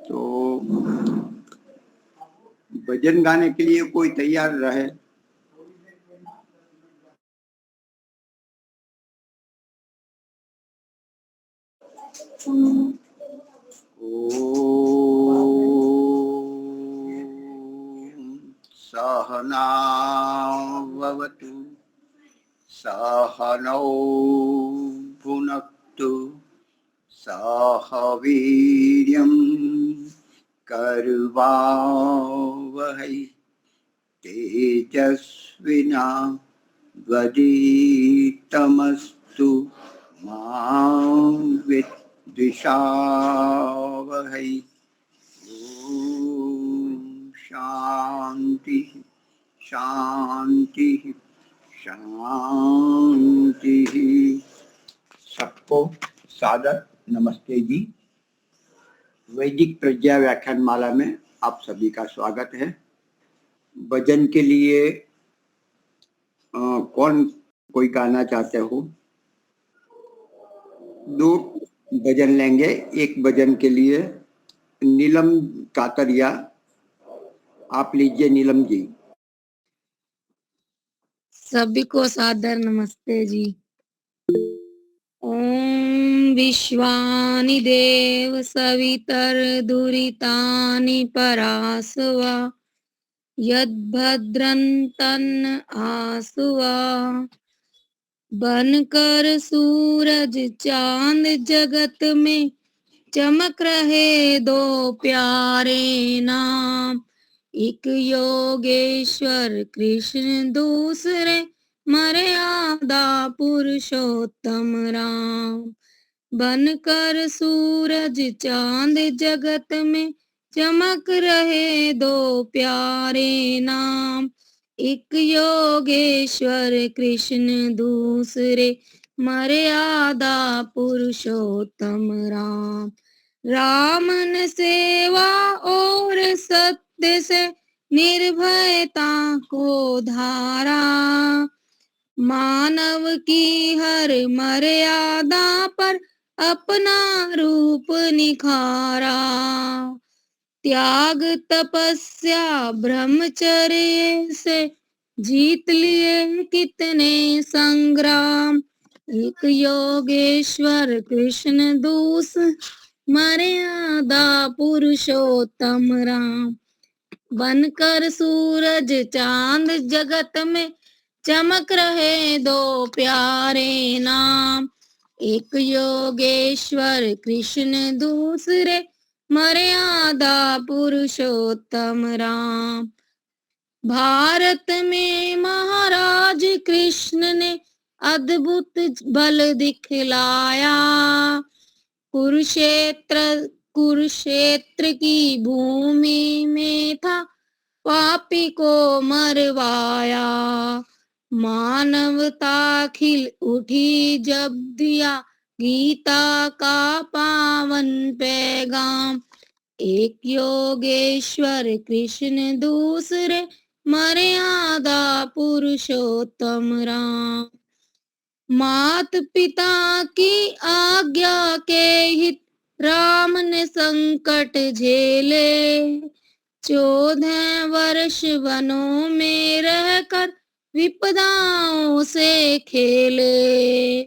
तो भजन गाने के लिए कोई तैयार रहे। सहनावतु सहनौ भुनक्तु सह वीर्यं करवावहै तेजस्विनावधीतमस्तु मा विद्विषावहै। शांति शांति शांति। सबको सादर नमस्ते जी। वैदिक प्रज्ञा व्याख्यान माला में आप सभी का स्वागत है। भजन के लिए कौन कोई गाना चाहते हो? दो भजन लेंगे। एक भजन के लिए नीलम कातरिया, आप लीजिए नीलम जी। सभी को सादर नमस्ते जी। ओम विश्वानि देव सवितर दुरितानि परासवा यद्भद्रं तन्न आसुवा। बनकर सूरज चांद जगत में चमक रहे दो प्यारे नाम, एक योगेश्वर कृष्ण दूसरे मर्यादा पुरुषोत्तम राम। बनकर सूरज चांद जगत में चमक रहे दो प्यारे नाम, एक योगेश्वर कृष्ण दूसरे मर्यादा पुरुषोत्तम राम। राम न सेवा और सत्य से निर्भयता को धारा, मानव की हर मर्यादा पर अपना रूप निखारा। त्याग तपस्या ब्रह्मचर्य से जीत लिए कितने संग्राम, एक योगेश्वर कृष्ण दूसरे मर्यादा पुरुषोत्तम राम। बनकर सूरज चांद जगत में चमक रहे दो प्यारे नाम, एक योगेश्वर कृष्ण दूसरे मर्यादा पुरुषोत्तम राम। भारत में महाराज कृष्ण ने अद्भुत बल दिखलाया, कुरुक्षेत्र की भूमि में था पापी को मरवाया। मानवता खिल उठी जब दिया गीता का पावन पैगाम, एक योगेश्वर कृष्ण दूसरे मर्यादा पुरुषोत्तम राम। मात पिता की आज्ञा के हित राम ने संकट झेले, 14 वर्ष वनों में रहकर विपदाओं से खेले।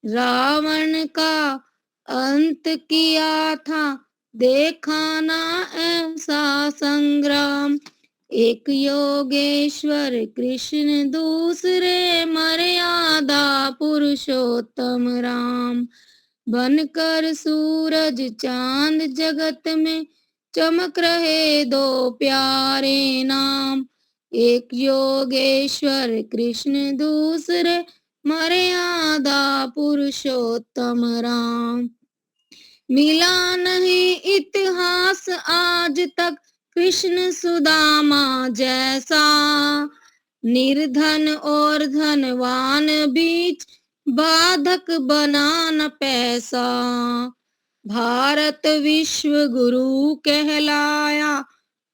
रावण का अंत किया था देखा ना ऐसा संग्राम, एक योगेश्वर कृष्ण दूसरे मर्यादा पुरुषोत्तम राम। बनकर सूरज चांद जगत में चमक रहे दो प्यारे नाम, एक योगेश्वर कृष्ण दूसरे मर्यादा पुरुषोत्तम राम। मिला नहीं इतिहास आज तक कृष्ण सुदामा जैसा, निर्धन और धनवान बीच बाधक बना न पैसा। भारत विश्व गुरु कहलाया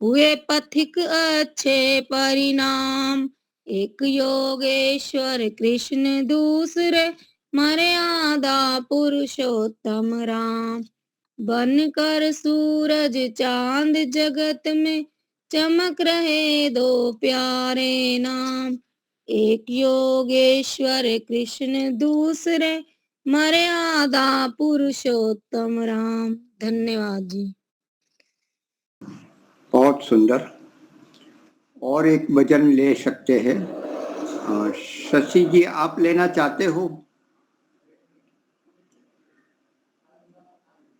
हुए पथिक अच्छे परिणाम, एक योगेश्वर कृष्ण दूसरे मर्यादा पुरुषोत्तम राम। बनकर सूरज चांद जगत में चमक रहे दो प्यारे नाम, एक योगेश्वर कृष्ण दूसरे मर्यादा पुरुषोत्तम राम। धन्यवाद जी। बहुत सुंदर। और एक भजन ले सकते हैं। शशि जी, आप लेना चाहते हो?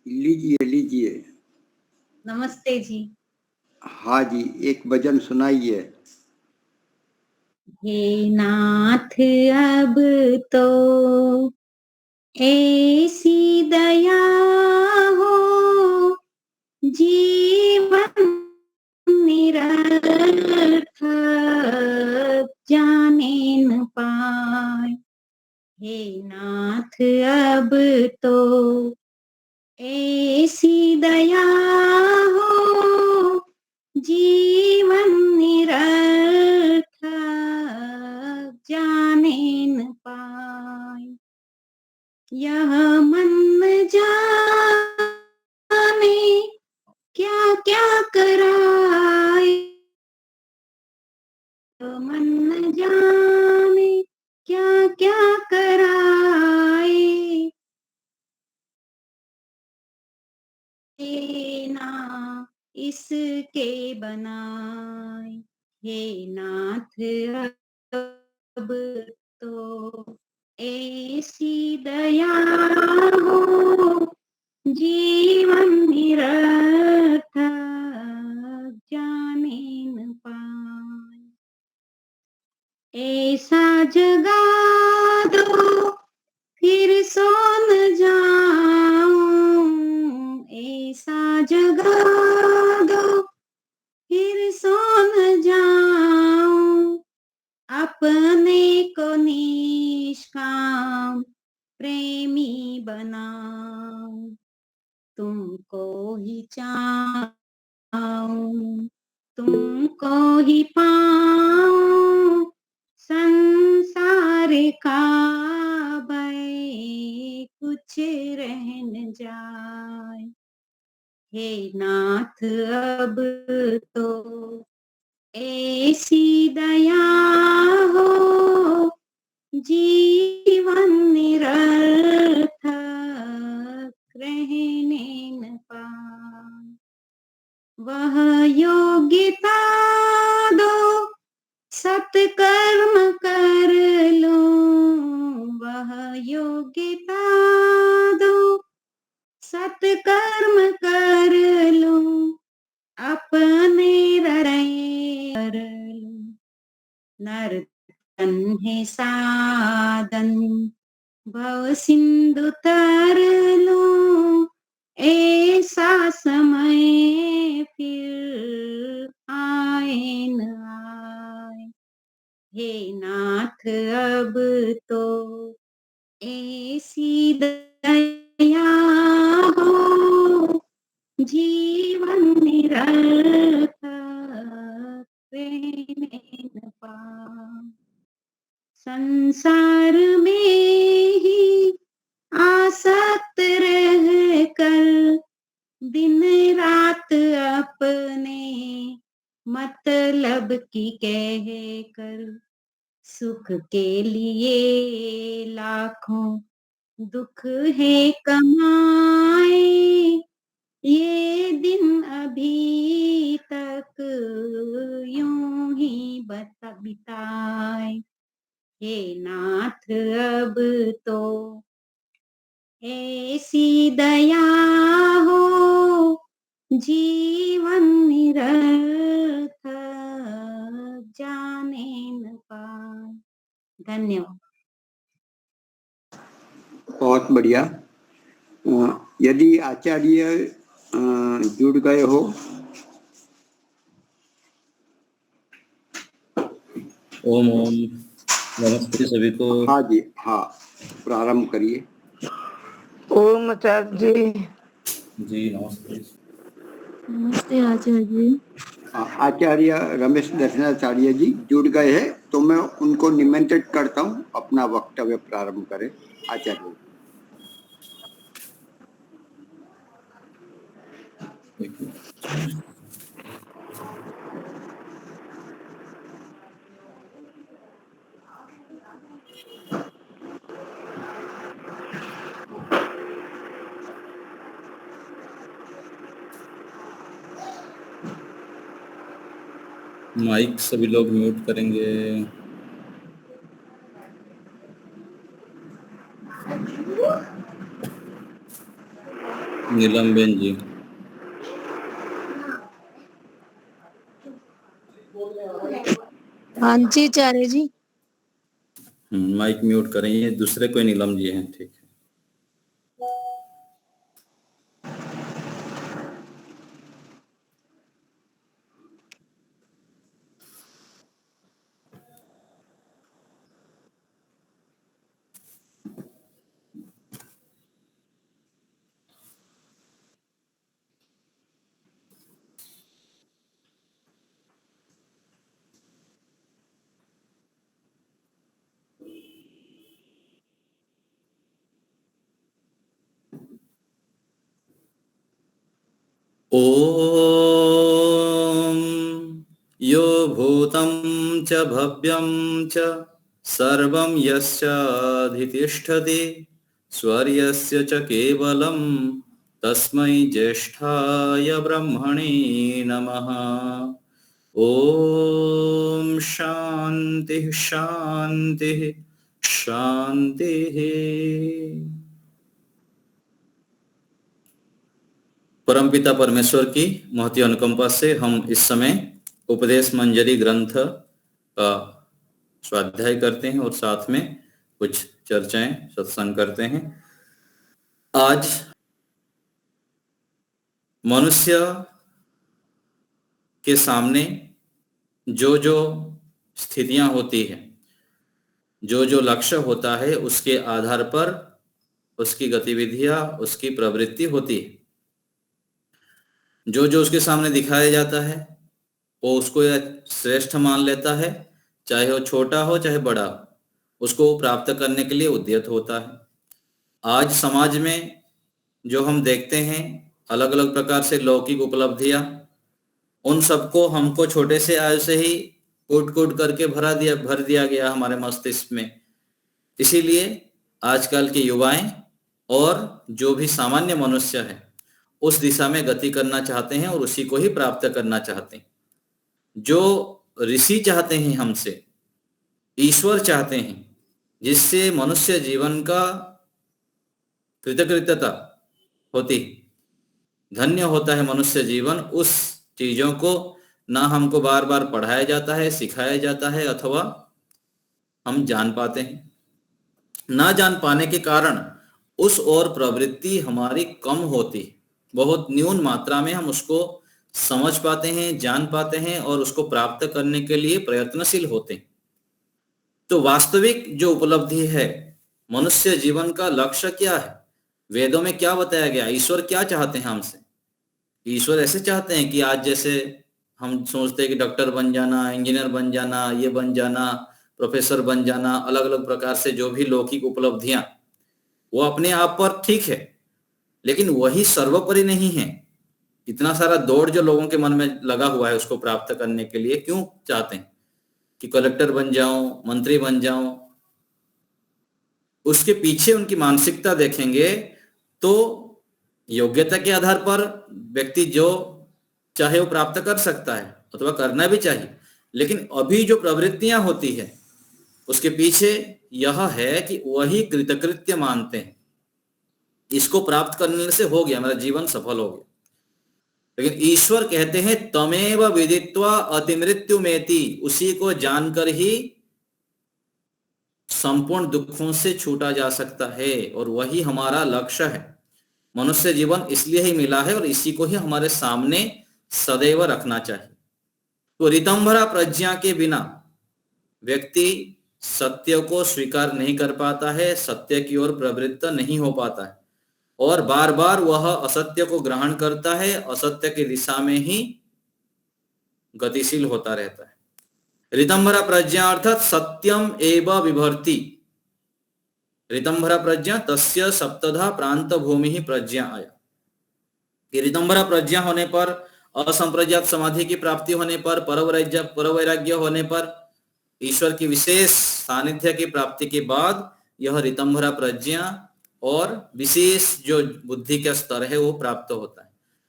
लीजिए लीजिए। नमस्ते जी। हाँ जी, एक भजन सुनाइए। हे नाथ अब तो ऐसी दया हो, जीवन निरर्थक जाने न पाए। हे नाथ अब तो ऐसी दया हो, जीवन निरर्थक जाने न पाए। यह मन जाने क्या क्या कराए, मन जाने क्या क्या कराए। ना इसके बनाए। हे नाथ अब तो ऐसी दया हो, जीवन निरर्थक जाने न पाए। ऐसा जगा दो फिर सो न जाऊं, ऐसा जगा दो फिर सो न जाऊं, अपने को निष्काम प्रेमी बनाऊं, तुमको ही चाहूं, तुमको ही पाऊं, संसार का भय कुछ रह न जाए। हे नाथ अब तो ऐसी दया हो, जीवन निरर्थक रहने न पाए। वह योग्यता दो सत्कर्म कर लूं, वह योग्यता दो सत्कर्म कर लूं, अपने हृदय कर लूं। नर्तन है साधन भव सिंधु तर लूं, ऐसा समय फिर आए न आए। हे नाथ अब तो ऐसी दया हो, जीवन निरर्थक रहने न पाए। संसार में ही आसक्त रह कर दिन रात अपने मतलब की कह कर, सुख के लिए लाखों दुख है कमाए, ये दिन अभी तक यूं ही बिताए। हे नाथ अब तो ऐसी दया हो, जीवन निरर्थक जाने न पाए। धन्यवाद। बहुत बढ़िया। यदि आचार्य जुड़ गए हो, ओम ओम नमस्ते सभी को। हाँ जी, हाँ, प्रारंभ करिए। ओम आचार्य जी। जी नमस्ते। नमस्ते आचार्य जी। आचार्य रमेश दर्शनाचार्य जी जुड़ गए हैं, तो मैं उनको निमंत्रित करता हूँ अपना वक्तव्य प्रारंभ करें। आचार्य। एक मिनट। माइक सभी लोग म्यूट करेंगे। नीलमबेन जी, हाँ जी चारे जी। माइक म्यूट करेंगे। दूसरे कोई नीलम जी हैं, ठीक है। ओम यो भूतं च भव्यं च सर्वं यस्याधितिष्ठति स्वर्यस्य च केवलं तस्मै ज्येष्ठाय ब्रह्मणे नमः। ओम शांति शांति शांति। परमपिता परमेश्वर की महती अनुकंपा से हम इस समय उपदेश मंजरी ग्रंथ का स्वाध्याय करते हैं और साथ में कुछ चर्चाएं सत्संग करते हैं। आज मनुष्य के सामने जो जो स्थितियां होती है, जो जो लक्ष्य होता है, उसके आधार पर उसकी गतिविधियां, उसकी प्रवृत्ति होती है। जो जो उसके सामने दिखाया जाता है वो उसको श्रेष्ठ मान लेता है, चाहे वो छोटा हो चाहे बड़ा हो, उसको प्राप्त करने के लिए उद्यत होता है। आज समाज में जो हम देखते हैं अलग अलग प्रकार से लौकिक उपलब्धियां, उन सबको हमको छोटे से आयु से ही कूट कूट करके भर दिया गया हमारे मस्तिष्क में। इसीलिए आजकल के युवाएं और जो भी सामान्य मनुष्य है उस दिशा में गति करना चाहते हैं और उसी को ही प्राप्त करना चाहते हैं। जो ऋषि चाहते हैं हमसे, ईश्वर चाहते हैं, जिससे मनुष्य जीवन का कृतकृत्यता होती, धन्य होता है मनुष्य जीवन, उस चीजों को ना हमको बार बार पढ़ाया जाता है, सिखाया जाता है अथवा हम जान पाते हैं। ना जान पाने के कारण उस ओर प्रवृत्ति हमारी कम होती, बहुत न्यून मात्रा में हम उसको समझ पाते हैं, जान पाते हैं और उसको प्राप्त करने के लिए प्रयत्नशील होते हैं। तो वास्तविक जो उपलब्धि है, मनुष्य जीवन का लक्ष्य क्या है, वेदों में क्या बताया गया, ईश्वर क्या चाहते हैं हमसे। ईश्वर ऐसे चाहते हैं कि आज जैसे हम सोचते हैं कि डॉक्टर बन जाना, इंजीनियर बन जाना, ये बन जाना, प्रोफेसर बन जाना, अलग अलग प्रकार से जो भी लौकिक उपलब्धियां, वो अपने आप पर ठीक है, लेकिन वही सर्वोपरि नहीं है। इतना सारा दौड़ जो लोगों के मन में लगा हुआ है उसको प्राप्त करने के लिए, क्यों चाहते हैं कि कलेक्टर बन जाऊं, मंत्री बन जाऊं, उसके पीछे उनकी मानसिकता देखेंगे तो योग्यता के आधार पर व्यक्ति जो चाहे वो प्राप्त कर सकता है अथवा करना भी चाहिए, लेकिन अभी जो प्रवृत्तियां होती है उसके पीछे यह है कि वही कृतकृत्य मानते हैं, इसको प्राप्त करने से हो गया, मेरा जीवन सफल हो गया। लेकिन ईश्वर कहते हैं तमेव विदित्वा अतिमृत्युमेति, उसी को जानकर ही संपूर्ण दुखों से छूटा जा सकता है और वही हमारा लक्ष्य है। मनुष्य जीवन इसलिए ही मिला है और इसी को ही हमारे सामने सदैव रखना चाहिए। तो ऋतंभरा प्रज्ञा के बिना व्यक्ति सत्य को स्वीकार नहीं कर पाता है, सत्य की ओर प्रवृत्त नहीं हो पाता है और बार बार वह असत्य को ग्रहण करता है, असत्य की दिशा में ही गतिशील होता रहता है। ऋतंभरा प्रज्ञा अर्थात सत्यम एव विभर्ति। ऋतंभरा प्रज्ञा तस्य सप्तधा प्रांत भूमि ही प्रज्ञा आया। कि ऋतंभरा प्रज्ञा होने पर, असंप्रज्ञात समाधि की प्राप्ति होने पर, परवैराग्य होने पर, ईश्वर की विशेष सानिध्य की प्राप्ति के बाद यह ऋतंभरा प्रज्ञा और विशेष जो बुद्धि का स्तर है वो प्राप्त होता है।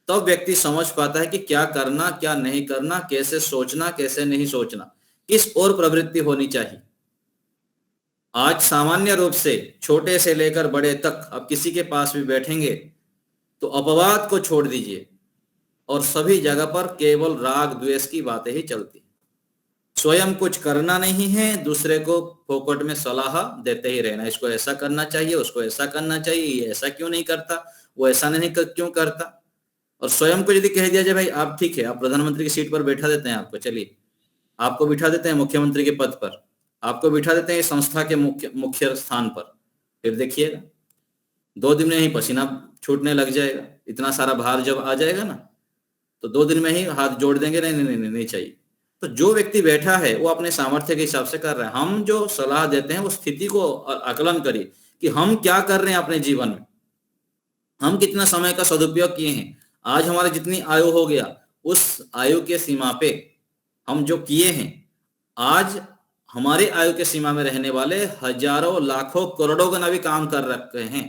तब व्यक्ति समझ पाता है कि क्या करना, क्या नहीं करना, कैसे सोचना, कैसे नहीं सोचना, किस ओर प्रवृत्ति होनी चाहिए। आज सामान्य रूप से छोटे से लेकर बड़े तक अब किसी के पास भी बैठेंगे तो अपवाद को छोड़ दीजिए और सभी जगह पर केवल राग द्वेष की बातें ही चलती। स्वयं कुछ करना नहीं है, दूसरे को फोकट में सलाह देते ही रहना, इसको ऐसा करना चाहिए, उसको ऐसा करना चाहिए, ये ऐसा क्यों नहीं करता, वो ऐसा नहीं क्यों करता। और स्वयं को यदि कह दिया जाए भाई आप ठीक है, आप प्रधानमंत्री की सीट पर बैठा देते हैं आपको, चलिए आपको बिठा देते हैं मुख्यमंत्री के पद पर, आपको बिठा देते हैं संस्था के मुख्य स्थान पर, फिर देखिएगा 2 दिन में ही पसीना छूटने लग जाएगा। इतना सारा भार जब आ जाएगा ना तो 2 दिन में ही हाथ जोड़ देंगे, नहीं नहीं नहीं नहीं चाहिए। तो जो व्यक्ति बैठा है वो अपने सामर्थ्य के हिसाब से कर रहा है। हम जो सलाह देते हैं वो स्थिति को आकलन करिए कि हम क्या कर रहे हैं अपने जीवन में, हम कितना समय का सदुपयोग किए हैं। आज हमारी जितनी आयु हो गया उस आयु के सीमा पे हम जो किए हैं, आज हमारे आयु के सीमा में रहने वाले हजारों लाखों करोड़ों गुना भी काम कर रखे हैं,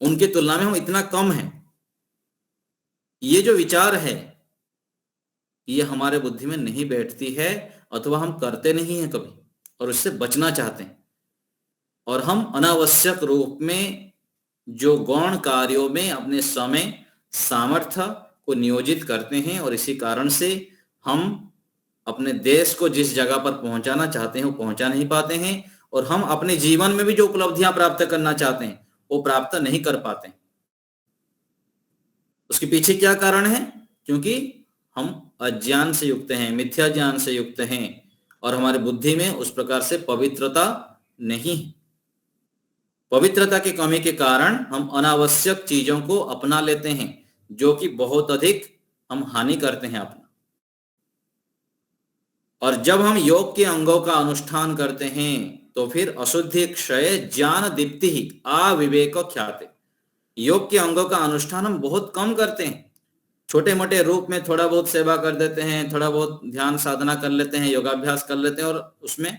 उनकी तुलना में हम इतना कम हैं। ये जो विचार है ये हमारे बुद्धि में नहीं बैठती है अथवा हम करते नहीं हैं कभी और उससे बचना चाहते हैं। और हम अनावश्यक रूप में जो गौण कार्यों में अपने समय सामर्थ्य को नियोजित करते हैं और इसी कारण से हम अपने देश को जिस जगह पर पहुंचाना चाहते हैं वो पहुंचा नहीं पाते हैं और हम अपने जीवन में भी जो उपलब्धियां प्राप्त करना चाहते हैं वो प्राप्त नहीं कर पाते। उसके पीछे क्या कारण है? क्योंकि हम अज्ञान से युक्त हैं, मिथ्या ज्ञान से युक्त हैं और हमारे बुद्धि में उस प्रकार से पवित्रता नहीं है। पवित्रता की कमी के कारण हम अनावश्यक चीजों को अपना लेते हैं जो कि बहुत अधिक हम हानि करते हैं अपना। और जब हम योग के अंगों का अनुष्ठान करते हैं तो फिर अशुद्धि क्षय ज्ञान दीप्ति ही अविवेक ख्याते। योग के अंगों का अनुष्ठान हम बहुत कम करते हैं, छोटे मोटे रूप में थोड़ा बहुत सेवा कर देते हैं, थोड़ा बहुत ध्यान साधना कर लेते हैं, योगाभ्यास कर लेते हैं और उसमें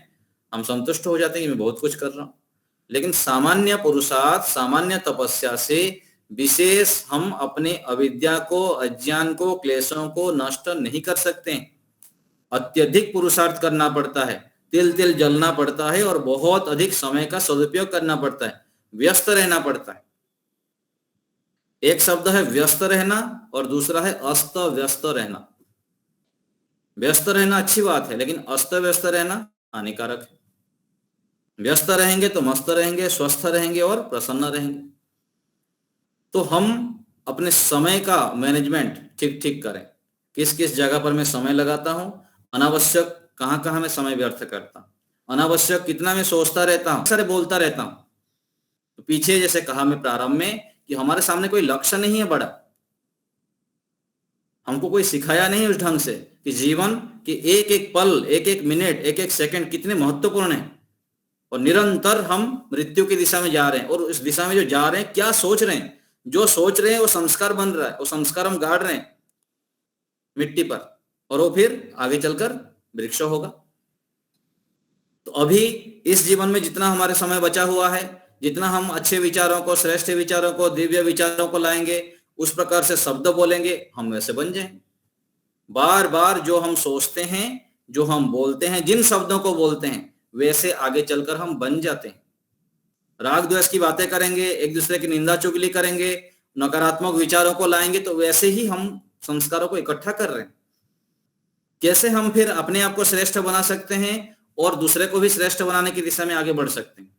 हम संतुष्ट हो जाते हैं कि मैं बहुत कुछ कर रहा हूं। लेकिन सामान्य पुरुषार्थ, सामान्य तपस्या से विशेष हम अपने अविद्या को, अज्ञान को, क्लेशों को नष्ट नहीं कर सकते हैं। अत्यधिक पुरुषार्थ करना पड़ता है, तिल तिल जलना पड़ता है और बहुत अधिक समय का सदुपयोग करना पड़ता है, व्यस्त रहना पड़ता है। एक शब्द है व्यस्त रहना और दूसरा है अस्त व्यस्त रहना। व्यस्त रहना अच्छी बात है लेकिन अस्त व्यस्त रहना हानिकारक है। व्यस्त रहेंगे तो मस्त रहेंगे, स्वस्थ रहेंगे और प्रसन्न रहेंगे। तो हम अपने समय का मैनेजमेंट ठीक ठीक करें, किस किस जगह पर मैं समय लगाता हूं, अनावश्यक कहां कहां मैं समय व्यर्थ करता हूं, अनावश्यक कितना मैं सोचता रहता हूं, सारे बोलता रहता हूं। तो पीछे जैसे कहा मैं प्रारंभ में कि हमारे सामने कोई लक्ष्य नहीं है बड़ा, हमको कोई सिखाया नहीं उस ढंग से कि जीवन की एक एक पल, एक एक मिनट, एक एक सेकंड कितने महत्वपूर्ण है और निरंतर हम मृत्यु की दिशा में जा रहे हैं। और उस दिशा में जो जा रहे हैं क्या सोच रहे हैं, जो सोच रहे हैं वो संस्कार बन रहा है, वो संस्कार हम गाड़ रहे हैं मिट्टी पर और वो फिर आगे चलकर वृक्ष होगा। तो अभी इस जीवन में जितना हमारे समय बचा हुआ है, जितना हम अच्छे विचारों को, श्रेष्ठ विचारों को, दिव्य विचारों को लाएंगे, उस प्रकार से शब्द बोलेंगे, हम वैसे बन जाएंगे। बार बार जो हम सोचते हैं, जो हम बोलते हैं, जिन शब्दों को बोलते हैं वैसे आगे चलकर हम बन जाते हैं। राग द्वेष की बातें करेंगे, एक दूसरे की निंदा चुगली करेंगे, नकारात्मक विचारों को लाएंगे तो वैसे ही हम संस्कारों को इकट्ठा कर रहे हैं। कैसे हम फिर अपने आप को श्रेष्ठ बना सकते हैं और दूसरे को भी श्रेष्ठ बनाने की दिशा में आगे बढ़ सकते हैं।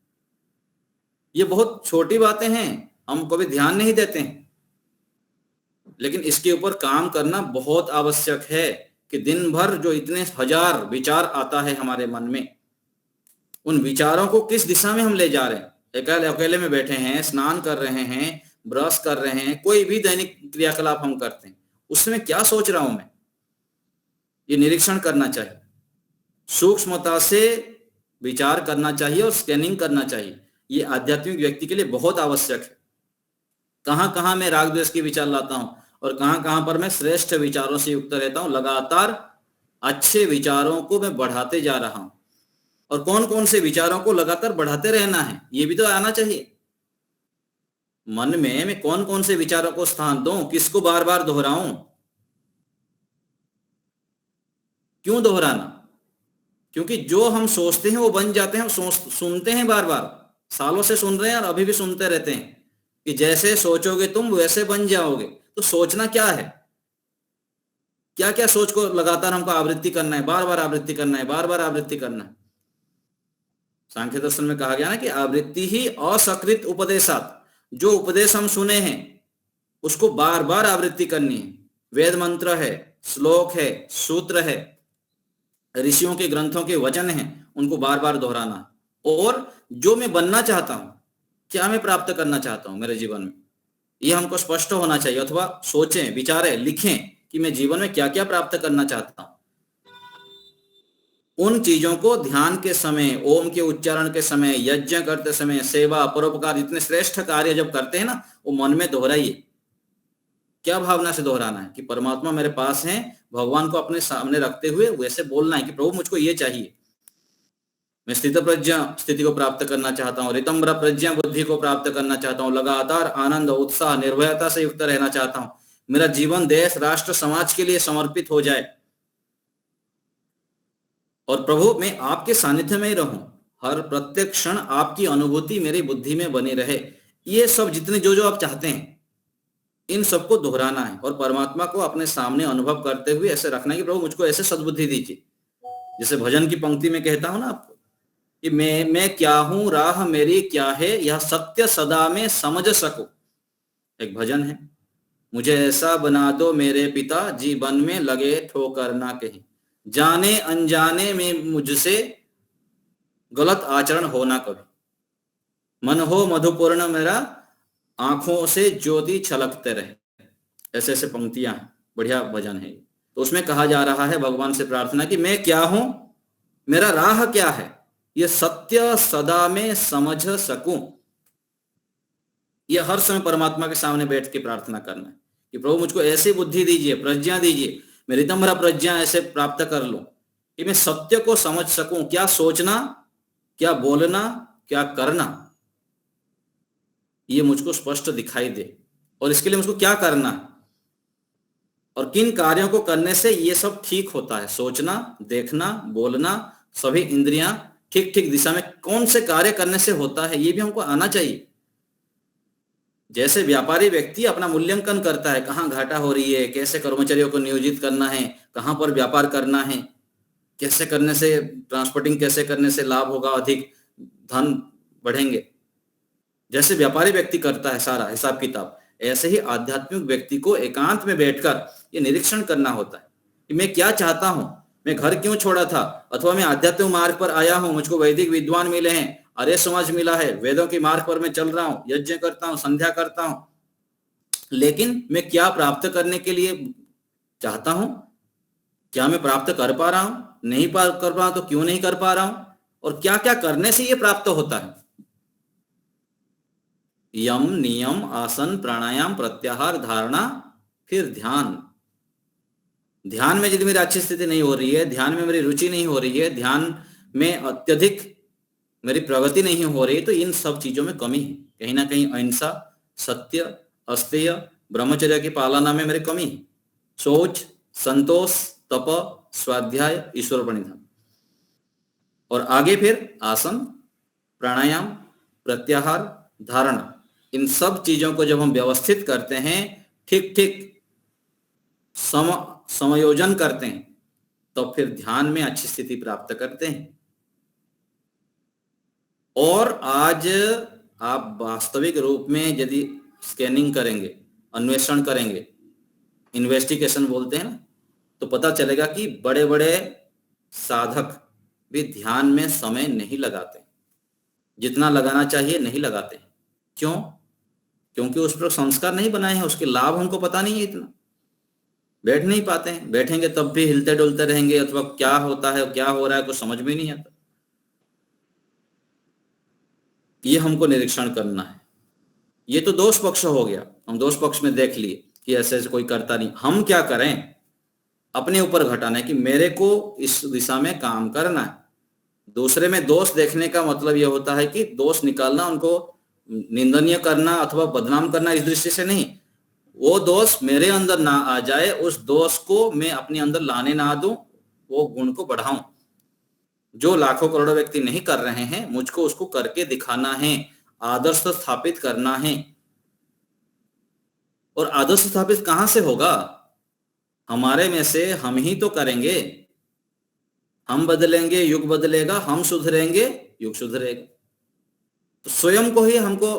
ये बहुत छोटी बातें हैं, हम कभी ध्यान नहीं देते हैं, लेकिन इसके ऊपर काम करना बहुत आवश्यक है कि दिन भर जो इतने हजार विचार आता है हमारे मन में, उन विचारों को किस दिशा में हम ले जा रहे हैं। अकेले में बैठे हैं, स्नान कर रहे हैं, ब्रश कर रहे हैं, कोई भी दैनिक क्रियाकलाप हम करते हैं, उसमें क्या सोच रहा हूं मैं, ये निरीक्षण करना चाहिए। सूक्ष्मता से विचार करना चाहिए और स्कैनिंग करना चाहिए। ये आध्यात्मिक व्यक्ति के लिए बहुत आवश्यक है। कहाँ कहाँ मैं राग द्वेष के विचार लाता हूं और कहाँ कहाँ पर मैं श्रेष्ठ विचारों से युक्त रहता हूं। लगातार अच्छे विचारों को मैं बढ़ाते जा रहा हूं और कौन कौन से विचारों को लगातार बढ़ाते रहना है ये भी तो आना चाहिए। मन में मैं कौन कौन से विचारों को स्थान दूं, किसको बार बार दोहराऊं, क्यों दोहराना? क्योंकि जो हम सोचते हैं वो बन जाते हैं। हम सुनते हैं बार बार, सालों से सुन रहे हैं और अभी भी सुनते रहते हैं कि जैसे सोचोगे तुम वैसे बन जाओगे। तो सोचना क्या है, क्या क्या सोच को लगातार हमको आवृत्ति करना है, बार बार आवृत्ति करना है, बार बार आवृत्ति करना है। सांख्य दर्शन में कहा गया ना कि आवृत्ति ही असकृत उपदेशात, जो उपदेश हम सुने हैं उसको बार बार आवृत्ति करनी है। वेद मंत्र है, श्लोक है, सूत्र है, ऋषियों के ग्रंथों के वचन हैं, उनको बार बार दोहराना। और जो मैं बनना चाहता हूं, क्या मैं प्राप्त करना चाहता हूं मेरे जीवन में, ये हमको स्पष्ट होना चाहिए। अथवा सोचें, विचारें, लिखें कि मैं जीवन में क्या क्या प्राप्त करना चाहता हूं। उन चीजों को ध्यान के समय, ओम के उच्चारण के समय, यज्ञ करते समय, सेवा, परोपकार, इतने श्रेष्ठ कार्य जब करते हैं ना, वो मन में दोहराइए। क्या भावना से दोहराना है कि परमात्मा मेरे पास है, भगवान को अपने सामने रखते हुए वैसे बोलना है कि प्रभु मुझको ये चाहिए। मैं स्थित प्रज्ञा स्थिति को प्राप्त करना चाहता हूँ, रितंब्र प्रज्ञा बुद्धि को प्राप्त करना चाहता हूँ, लगातार आनंद, उत्साह, निर्भयता से युक्त रहना चाहता हूँ। मेरा जीवन देश, राष्ट्र, समाज के लिए समर्पित हो जाए और प्रभु मैं आपके सानिध्य में ही रहूं, हर प्रत्येक क्षण आपकी अनुभूति मेरी बुद्धि में बनी रहे। ये सब जितने जो आप चाहते हैं इन सबको दोहराना है और परमात्मा को अपने सामने अनुभव करते हुए ऐसे रखना है कि प्रभु मुझको ऐसे सद्बुद्धि दीजिए। जैसे भजन की पंक्ति में कहता हूं ना आपको कि मैं क्या हूं, राह मेरी क्या है, यह सत्य सदा में समझ सकूं। एक भजन है, मुझे ऐसा बना दो मेरे पिता, जीवन में लगे ठोकर ना कहीं, जाने अनजाने में मुझसे गलत आचरण हो ना कभी, मन हो मधुपूर्ण मेरा, आंखों से ज्योति छलकते रहे। ऐसे ऐसे पंक्तियां हैं, बढ़िया भजन है। तो उसमें कहा जा रहा है भगवान से प्रार्थना कि मैं क्या हूं, मेरा राह क्या है, ये सत्य सदा में समझ सकूं। ये हर समय परमात्मा के सामने बैठ के प्रार्थना करना है कि प्रभु मुझको ऐसी बुद्धि दीजिए, प्रज्ञा दीजिए, मैं रितंभरा प्रज्ञा ऐसे प्राप्त कर लूं कि मैं सत्य को समझ सकूं। क्या सोचना, क्या बोलना, क्या करना, ये मुझको स्पष्ट दिखाई दे। और इसके लिए मुझको क्या करना और किन कार्यों को करने से ये सब ठीक होता है। सोचना, देखना, बोलना, सभी इंद्रियां ठीक ठीक दिशा में कौन से कार्य करने से होता है, ये भी हमको आना चाहिए। जैसे व्यापारी व्यक्ति अपना मूल्यांकन करता है, कहाँ घाटा हो रही है, कैसे कर्मचारियों को नियोजित करना है, कहाँ पर व्यापार करना है, कैसे करने से ट्रांसपोर्टिंग कैसे करने से लाभ होगा, अधिक धन बढ़ेंगे। जैसे व्यापारी व्यक्ति करता है सारा हिसाब किताब, ऐसे ही आध्यात्मिक व्यक्ति को एकांत में बैठकर ये निरीक्षण करना होता है कि मैं क्या चाहता हूं, मैं घर क्यों छोड़ा था, अथवा मैं आध्यात्मिक मार्ग पर आया हूं, मुझको वैदिक विद्वान मिले हैं, आर्य समाज मिला है, वेदों के मार्ग पर मैं चल रहा हूं, यज्ञ करता हूं, संध्या करता हूं, लेकिन मैं क्या प्राप्त करने के लिए चाहता हूं, क्या मैं प्राप्त कर पा रहा हूं, नहीं कर पा रहा हूं तो क्यों नहीं कर पा रहा हूं, और क्या क्या करने से ये प्राप्त होता है। यम, नियम, आसन, प्राणायाम, प्रत्याहार, धारणा, फिर ध्यान। ध्यान में यदि मेरी अच्छी स्थिति नहीं हो रही है, ध्यान में मेरी रुचि नहीं हो रही है, ध्यान में अत्यधिक मेरी प्रगति नहीं हो रही, तो इन सब चीजों में कमी है। कहीं ना कहीं अहिंसा, सत्य, अस्तेय, ब्रह्मचर्य की पालना में मेरी कमी है। सोच, संतोष, तप, स्वाध्याय, ईश्वर प्रणिधान, और आगे फिर आसन, प्राणायाम, प्रत्याहार, धारणा, इन सब चीजों को जब हम व्यवस्थित करते हैं, ठीक ठीक समायोजन करते हैं, तो फिर ध्यान में अच्छी स्थिति प्राप्त करते हैं। और आज आप वास्तविक रूप में यदि स्कैनिंग करेंगे, अन्वेषण करेंगे, इन्वेस्टिगेशन बोलते हैं ना, तो पता चलेगा कि बड़े बड़े साधक भी ध्यान में समय नहीं लगाते, जितना लगाना चाहिए नहीं लगाते। क्यों? क्योंकि उस पर संस्कार नहीं बनाए हैं, उसके लाभ हमको पता नहीं है, इतना बैठ नहीं पाते हैं। बैठेंगे तब भी हिलते डुलते रहेंगे, अथवा क्या होता है, क्या हो रहा है, कुछ समझ में नहीं आता। ये हमको निरीक्षण करना है। ये तो दोष पक्ष हो गया, हम दोष पक्ष में देख लिए कि ऐसे ऐसे कोई करता नहीं। हम क्या करें, अपने ऊपर घटाना है कि मेरे को इस दिशा में काम करना है। दूसरे में दोष देखने का मतलब यह होता है कि दोष निकालना, उनको निंदनीय करना अथवा बदनाम करना, इस दृष्टि से नहीं। वो दोष मेरे अंदर ना आ जाए, उस दोष को मैं अपने अंदर लाने ना दूं, वो गुण को बढ़ाऊं। जो लाखों करोड़ों व्यक्ति नहीं कर रहे हैं, मुझको उसको करके दिखाना है, आदर्श स्थापित करना है। और आदर्श स्थापित कहां से होगा? हमारे में से हम ही तो करेंगे। हम बदलेंगे, युग बदलेगा, हम सुधरेंगे, युग सुधरेगा। तो स्वयं को ही हमको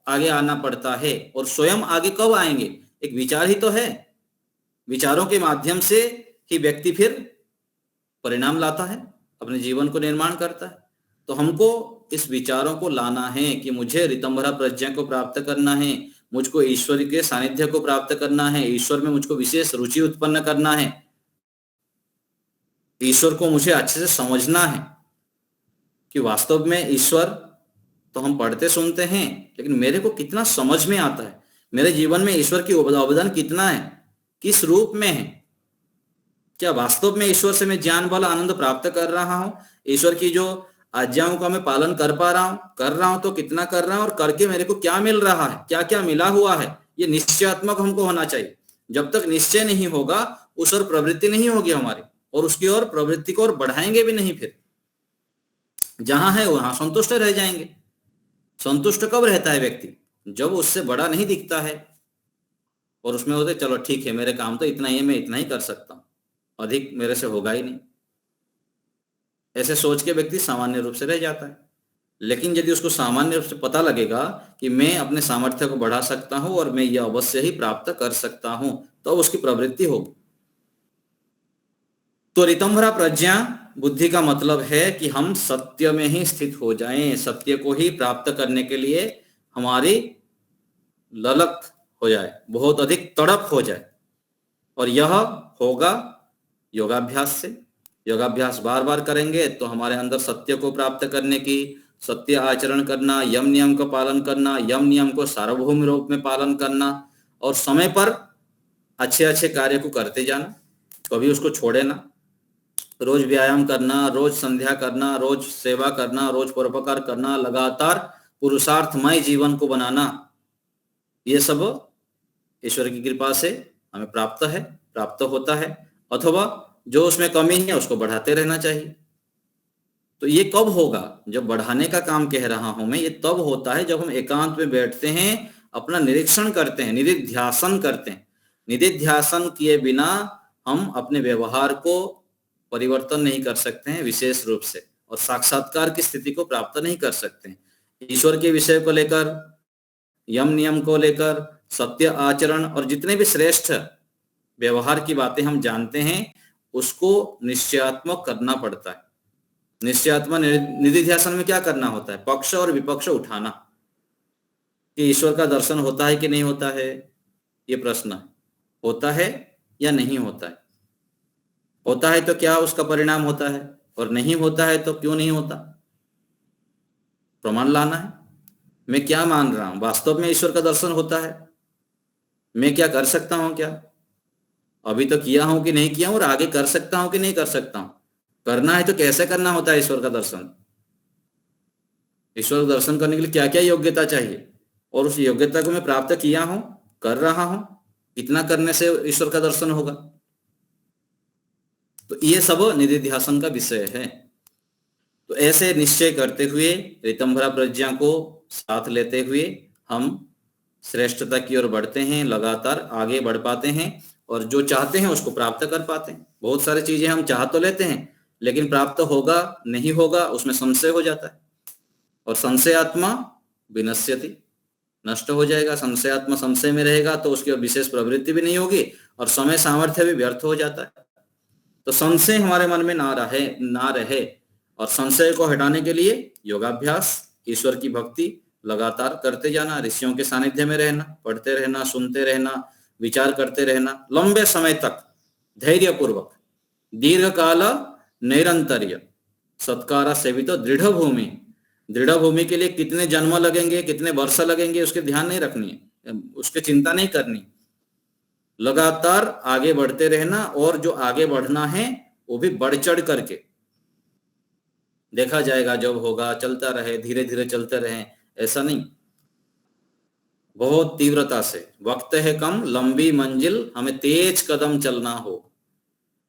आगे आना पड़ता है। और स्वयं आगे कब आएंगे? एक विचार ही तो है, विचारों के माध्यम से ही व्यक्ति फिर परिणाम लाता है, अपने जीवन को निर्माण करता है। तो हमको इस विचारों को लाना है कि मुझे ऋतंभरा प्रज्ञा को प्राप्त करना है, मुझको ईश्वर के सानिध्य को प्राप्त करना है, ईश्वर में मुझको विशेष रुचि उत्पन्न करना है, ईश्वर को मुझे अच्छे से समझना है कि वास्तव में ईश्वर तो हम पढ़ते सुनते हैं, लेकिन मेरे को कितना समझ में आता है, मेरे जीवन में ईश्वर की अवदान कितना है, किस रूप में है, क्या वास्तव में ईश्वर से मैं ज्ञान बल आनंद प्राप्त कर रहा हूं, ईश्वर की जो आज्ञाओं का मैं पालन कर पा रहा हूं तो कितना कर रहा हूं, और करके मेरे को क्या मिल रहा है, क्या क्या मिला हुआ है, ये निश्चयात्मक हमको होना चाहिए। जब तक निश्चय नहीं होगा, उस ओर प्रवृत्ति नहीं होगी हमारी, और उसकी ओर प्रवृत्ति को और बढ़ाएंगे भी नहीं। फिर जहां है वहां संतुष्ट रह जाएंगे। संतुष्ट कब रहता है व्यक्ति? जब उससे बड़ा नहीं दिखता है और उसमें होते चलो ठीक है, मेरे काम तो इतना ही है, मैं इतना ही कर सकता हूं, अधिक मेरे से होगा ही नहीं, ऐसे सोच के व्यक्ति सामान्य रूप से रह जाता है। लेकिन यदि उसको सामान्य रूप से पता लगेगा कि मैं अपने सामर्थ्य को बढ़ा सकता हूं और मैं यह अवश्य ही प्राप्त कर सकता हूं, तो उसकी प्रवृत्ति होगी। तो ऋतंभरा प्रज्ञा बुद्धि का मतलब है कि हम सत्य में ही स्थित हो जाएं, सत्य को ही प्राप्त करने के लिए हमारी ललक हो जाए, बहुत अधिक तड़प हो जाए। और यह होगा योगाभ्यास से। योगाभ्यास बार बार करेंगे तो हमारे अंदर सत्य को प्राप्त करने की, सत्य आचरण करना, यम नियम का पालन करना, यम नियम को सार्वभौम रूप में पालन करना, और समय पर अच्छे अच्छे कार्य को करते जाना, कभी उसको छोड़े ना। रोज व्यायाम करना, रोज संध्या करना, रोज सेवा करना, रोज परोपकार करना, लगातार पुरुषार्थमय जीवन को बनाना, ये सब ईश्वर की कृपा से हमें प्राप्त होता है। अथवा जो उसमें कमी है उसको बढ़ाते रहना चाहिए। तो ये कब होगा? जब बढ़ाने का काम कह रहा हूं मैं, ये तब होता है जब हम एकांत में बैठते हैं, अपना निरीक्षण करते हैं, निधिध्यासन करते हैं। निधिध्यासन किए बिना हम अपने व्यवहार को परिवर्तन नहीं कर सकते हैं विशेष रूप से, और साक्षात्कार की स्थिति को प्राप्त नहीं कर सकते हैं। ईश्वर के विषय को लेकर, यम नियम को लेकर, सत्य आचरण और जितने भी श्रेष्ठ व्यवहार की बातें हम जानते हैं, उसको निश्चयात्मक करना पड़ता है। निश्चयात्मक निधिध्यासन में क्या करना होता है? पक्ष और विपक्ष उठाना, कि ईश्वर का दर्शन होता है कि नहीं होता है, ये प्रश्न है। होता है या नहीं होता है? होता है तो क्या उसका परिणाम होता है, और नहीं होता है तो क्यों नहीं होता? प्रमाण लाना है। मैं क्या मान रहा हूं, वास्तव में ईश्वर का दर्शन होता है? मैं क्या कर सकता हूं? क्या अभी तो किया हूं कि नहीं किया हूं, और आगे कर सकता हूं कि नहीं कर सकता हूं? करना है तो कैसे करना होता है ईश्वर का दर्शन? ईश्वर का दर्शन करने के लिए क्या क्या योग्यता चाहिए, और उस योग्यता को मैं प्राप्त किया हूं, कर रहा हूं, कितना करने से ईश्वर का दर्शन होगा? तो ये सब निधिध्यासन का विषय है। तो ऐसे निश्चय करते हुए, ऋतंभरा प्रज्ञा को साथ लेते हुए हम श्रेष्ठता की ओर बढ़ते हैं, लगातार आगे बढ़ पाते हैं, और जो चाहते हैं उसको प्राप्त कर पाते हैं। बहुत सारी चीजें हम चाह तो लेते हैं, लेकिन प्राप्त होगा नहीं होगा उसमें संशय हो जाता है, और संशयात्मा विनश्यति, नष्ट हो जाएगा। संशयात्मा संशय में रहेगा तो उसकी विशेष प्रवृत्ति भी नहीं होगी, और समय सामर्थ्य भी व्यर्थ हो जाता है। तो संशय हमारे मन में ना रहे, और संशय को हटाने के लिए योगाभ्यास, ईश्वर की भक्ति लगातार करते जाना, ऋषियों के सानिध्य में रहना, पढ़ते रहना, सुनते रहना, विचार करते रहना, लंबे समय तक धैर्य पूर्वक, दीर्घ काल नैरंतर्य, सत्कारा सेवित दृढ़ भूमि, दृढ़ भूमि के लिए कितने जन्म लगेंगे, कितने वर्ष लगेंगे, उसके ध्यान नहीं रखनी है, उसके चिंता नहीं करनी। लगातार आगे बढ़ते रहना, और जो आगे बढ़ना है वो भी बढ़ चढ़ करके। देखा जाएगा जब होगा, चलता रहे, धीरे धीरे चलते रहे, ऐसा नहीं, बहुत तीव्रता से। वक्त है कम, लंबी मंजिल, हमें तेज कदम चलना हो।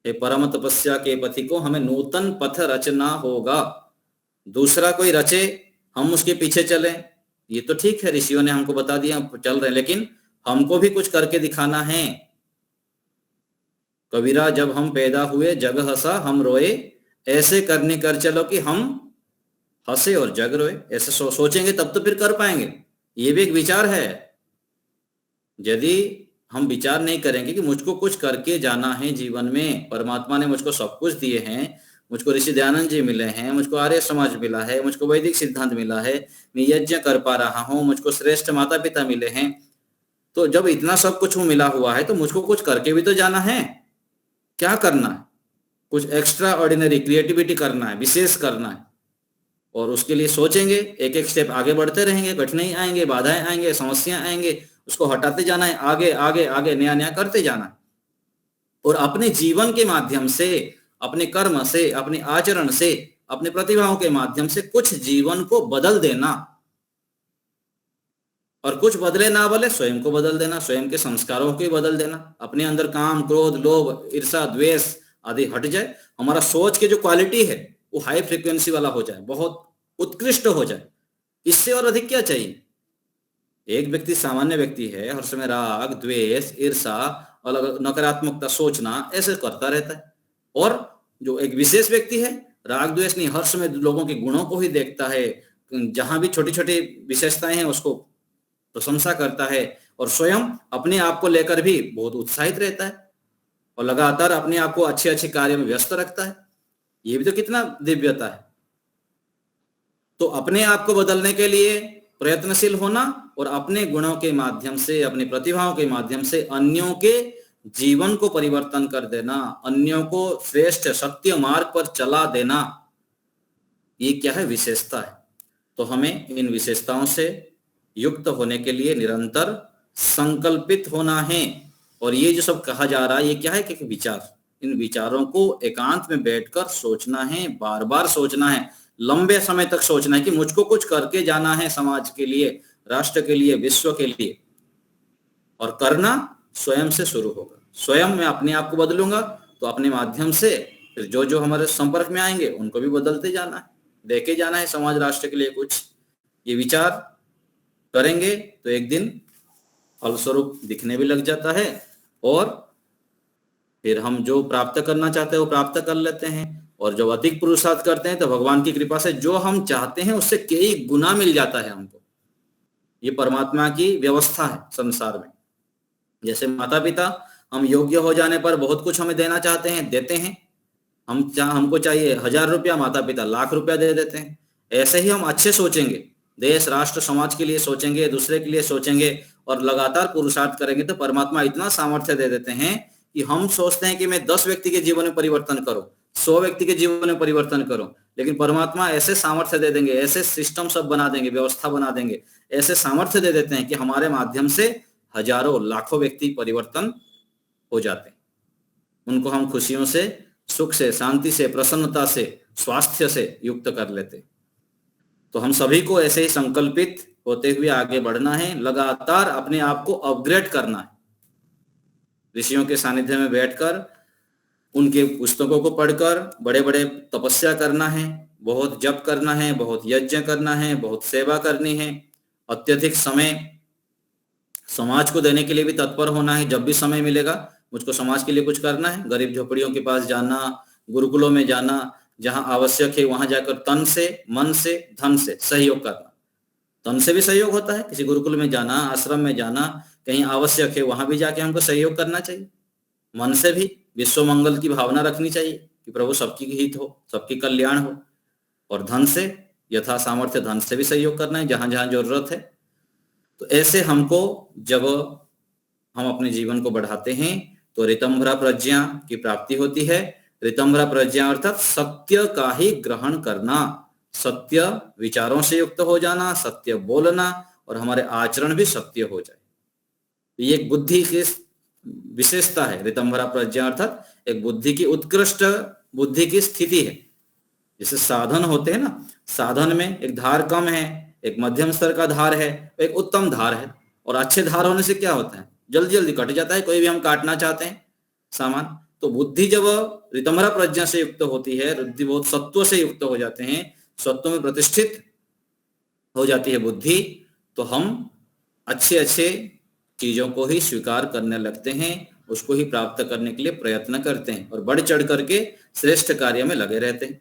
हे परम तपस्या के पथि को, हमें नूतन पथ रचना होगा। दूसरा कोई रचे, हम उसके पीछे चलें, ये तो ठीक है, ऋषियों ने हमको बता दिया, चल रहे हैं, लेकिन हमको भी कुछ करके दिखाना है। कबीरा जब हम पैदा हुए जग हंसा हम रोए, ऐसे करने कर चलो कि हम हंसे और जग रोए। ऐसे सोचेंगे तब तो फिर कर पाएंगे। ये भी एक विचार है। यदि हम विचार नहीं करेंगे कि मुझको कुछ करके जाना है जीवन में, परमात्मा ने मुझको सब कुछ दिए हैं, मुझको ऋषि दयानंद जी मिले हैं, मुझको आर्य समाज मिला है, मुझको वैदिक सिद्धांत मिला है, मैं यज्ञ कर पा रहा हूँ, मुझको श्रेष्ठ माता पिता मिले हैं, तो जब इतना सब कुछ मिला हुआ है तो मुझको कुछ करके भी तो जाना है। क्या करना है? कुछ एक्स्ट्रा ऑर्डिनरी क्रिएटिविटी करना है, विशेष करना है, और उसके लिए सोचेंगे, एक एक स्टेप आगे बढ़ते रहेंगे। कठिनाई आएंगे, बाधाएं आएंगे, समस्या आएंगे, उसको हटाते जाना है, आगे आगे आगे नया नया करते जाना है। और अपने जीवन के माध्यम से, अपने कर्म से, अपने आचरण से, अपने प्रतिभाओं के माध्यम से कुछ जीवन को बदल देना। और कुछ बदले ना बदले, स्वयं को बदल देना, स्वयं के संस्कारों को बदल देना। अपने अंदर काम, क्रोध, लोभ, ईर्षा, द्वेष आदि हट जाए। हमारा सोच के जो क्वालिटी है वो हाई फ्रीक्वेंसी वाला हो जाए, बहुत उत्कृष्ट हो जाए। इससे और अधिक क्या चाहिए? एक व्यक्ति सामान्य व्यक्ति है, हर समय राग, द्वेष, ईर्षा, अलग नकारात्मकता सोचना ऐसे करता रहता है। और जो एक विशेष व्यक्ति है, राग द्वेष नहीं, हर समय लोगों के गुणों को ही देखता है, जहां भी छोटी छोटी विशेषताएं हैं उसको प्रशंसा करता है, और स्वयं अपने आप को लेकर भी बहुत उत्साहित रहता है, और लगातार अपने आप को अच्छे अच्छे कार्य में व्यस्त रखता है। ये भी तो कितना दिव्यता है। तो अपने आप को बदलने के लिए प्रयत्नशील होना, और अपने गुणों के माध्यम से, अपनी प्रतिभाओं के माध्यम से अन्यों के जीवन को परिवर्तन कर देना, अन्यों को श्रेष्ठ सत्य मार्ग पर चला देना, ये क्या है? विशेषता है। तो हमें इन विशेषताओं से युक्त होने के लिए निरंतर संकल्पित होना है। और ये जो सब कहा जा रहा है, ये क्या है कि विचार, इन विचारों को एकांत में बैठकर सोचना है, बार बार सोचना है, लंबे समय तक सोचना है कि मुझको कुछ करके जाना है समाज के लिए, राष्ट्र के लिए, विश्व के लिए। और करना स्वयं से शुरू होगा। स्वयं मैं अपने आप को बदलूंगा तो अपने माध्यम से फिर जो जो हमारे संपर्क में आएंगे उनको भी बदलते जाना है, देके जाना है समाज राष्ट्र के लिए कुछ। ये विचार करेंगे तो एक दिन फलस्वरूप दिखने भी लग जाता है, और फिर हम जो प्राप्त करना चाहते हैं वो प्राप्त कर लेते हैं। और जब अधिक पुरुषार्थ करते हैं तो भगवान की कृपा से जो हम चाहते हैं उससे कई गुना मिल जाता है हमको। ये परमात्मा की व्यवस्था है संसार में। जैसे माता पिता हम योग्य हो जाने पर बहुत कुछ हमें देना चाहते हैं, देते हैं। हमको चाहिए 1000 रुपया, माता पिता लाख रुपया दे देते हैं। ऐसे ही हम अच्छे सोचेंगे, देश, राष्ट्र, समाज के लिए सोचेंगे, दूसरे के लिए सोचेंगे, और लगातार पुरुषार्थ करेंगे तो परमात्मा इतना सामर्थ्य दे देते हैं कि हम सोचते हैं कि मैं 10 व्यक्ति के जीवन में परिवर्तन करूं, 100 व्यक्ति के जीवन में परिवर्तन करूं, लेकिन परमात्मा ऐसे सामर्थ्य दे देंगे, ऐसे सिस्टम सब बना देंगे, व्यवस्था बना देंगे, ऐसे सामर्थ्य दे देते हैं कि हमारे माध्यम से हजारों लाखों व्यक्ति परिवर्तन हो जाते हैं। उनको हम खुशियों से, सुख से, शांति से, प्रसन्नता से, स्वास्थ्य से युक्त कर लेते। तो हम सभी को ऐसे ही संकल्पित होते हुए आगे बढ़ना है, लगातार अपने आप को अपग्रेड करना है। ऋषियों के सानिध्य में बैठकर, उनके पुस्तकों को पढ़कर बड़े बड़े तपस्या करना है, बहुत जप करना है, बहुत यज्ञ करना है, बहुत सेवा करनी है, अत्यधिक समय समाज को देने के लिए भी तत्पर होना है। जब भी समय मिलेगा मुझको समाज के लिए कुछ करना है। गरीब झोपड़ियों के पास जाना, गुरुकुलों में जाना, जहां आवश्यक है वहां जाकर तन से, मन से, धन से सहयोग करना। तन से भी सहयोग होता है, किसी गुरुकुल में जाना, आश्रम में जाना, कहीं आवश्यक है वहां भी जाके हमको सहयोग करना चाहिए। मन से भी विश्व मंगल की भावना रखनी चाहिए कि प्रभु सबकी हित हो, सबकी कल्याण हो। और धन से, यथा सामर्थ्य धन से भी सहयोग करना है जहां जहां जरूरत है। तो ऐसे हमको जब हम अपने जीवन को बढ़ाते हैं तो ऋतंभरा प्रज्ञा की प्राप्ति होती है। ऋतंभरा प्रज्ञा अर्थात सत्य का ही ग्रहण करना, सत्य विचारों से युक्त हो जाना, सत्य बोलना और हमारे आचरण भी सत्य हो जाए। ये एक बुद्धि की विशेषता है। ऋतंभरा प्रज्ञा अर्थात एक बुद्धि की उत्कृष्ट बुद्धि की स्थिति है। जैसे साधन होते हैं ना, साधन में एक धार कम है, एक मध्यम स्तर का धार है, एक उत्तम धार है। और अच्छे धार होने से क्या होता है, जल्दी जल्दी कट जाता है। कोई भी हम काटना चाहते हैं सामान, तो बुद्धि जब ऋतंभरा प्रज्ञा से युक्त होती है, बुद्धि बहुत सत्व से युक्त हो जाते हैं, सत्व में प्रतिष्ठित हो जाती है बुद्धि, तो हम अच्छे अच्छे चीजों को ही स्वीकार करने लगते हैं, उसको ही प्राप्त करने के लिए प्रयत्न करते हैं और बढ़ चढ़ करके श्रेष्ठ कार्य में लगे रहते हैं।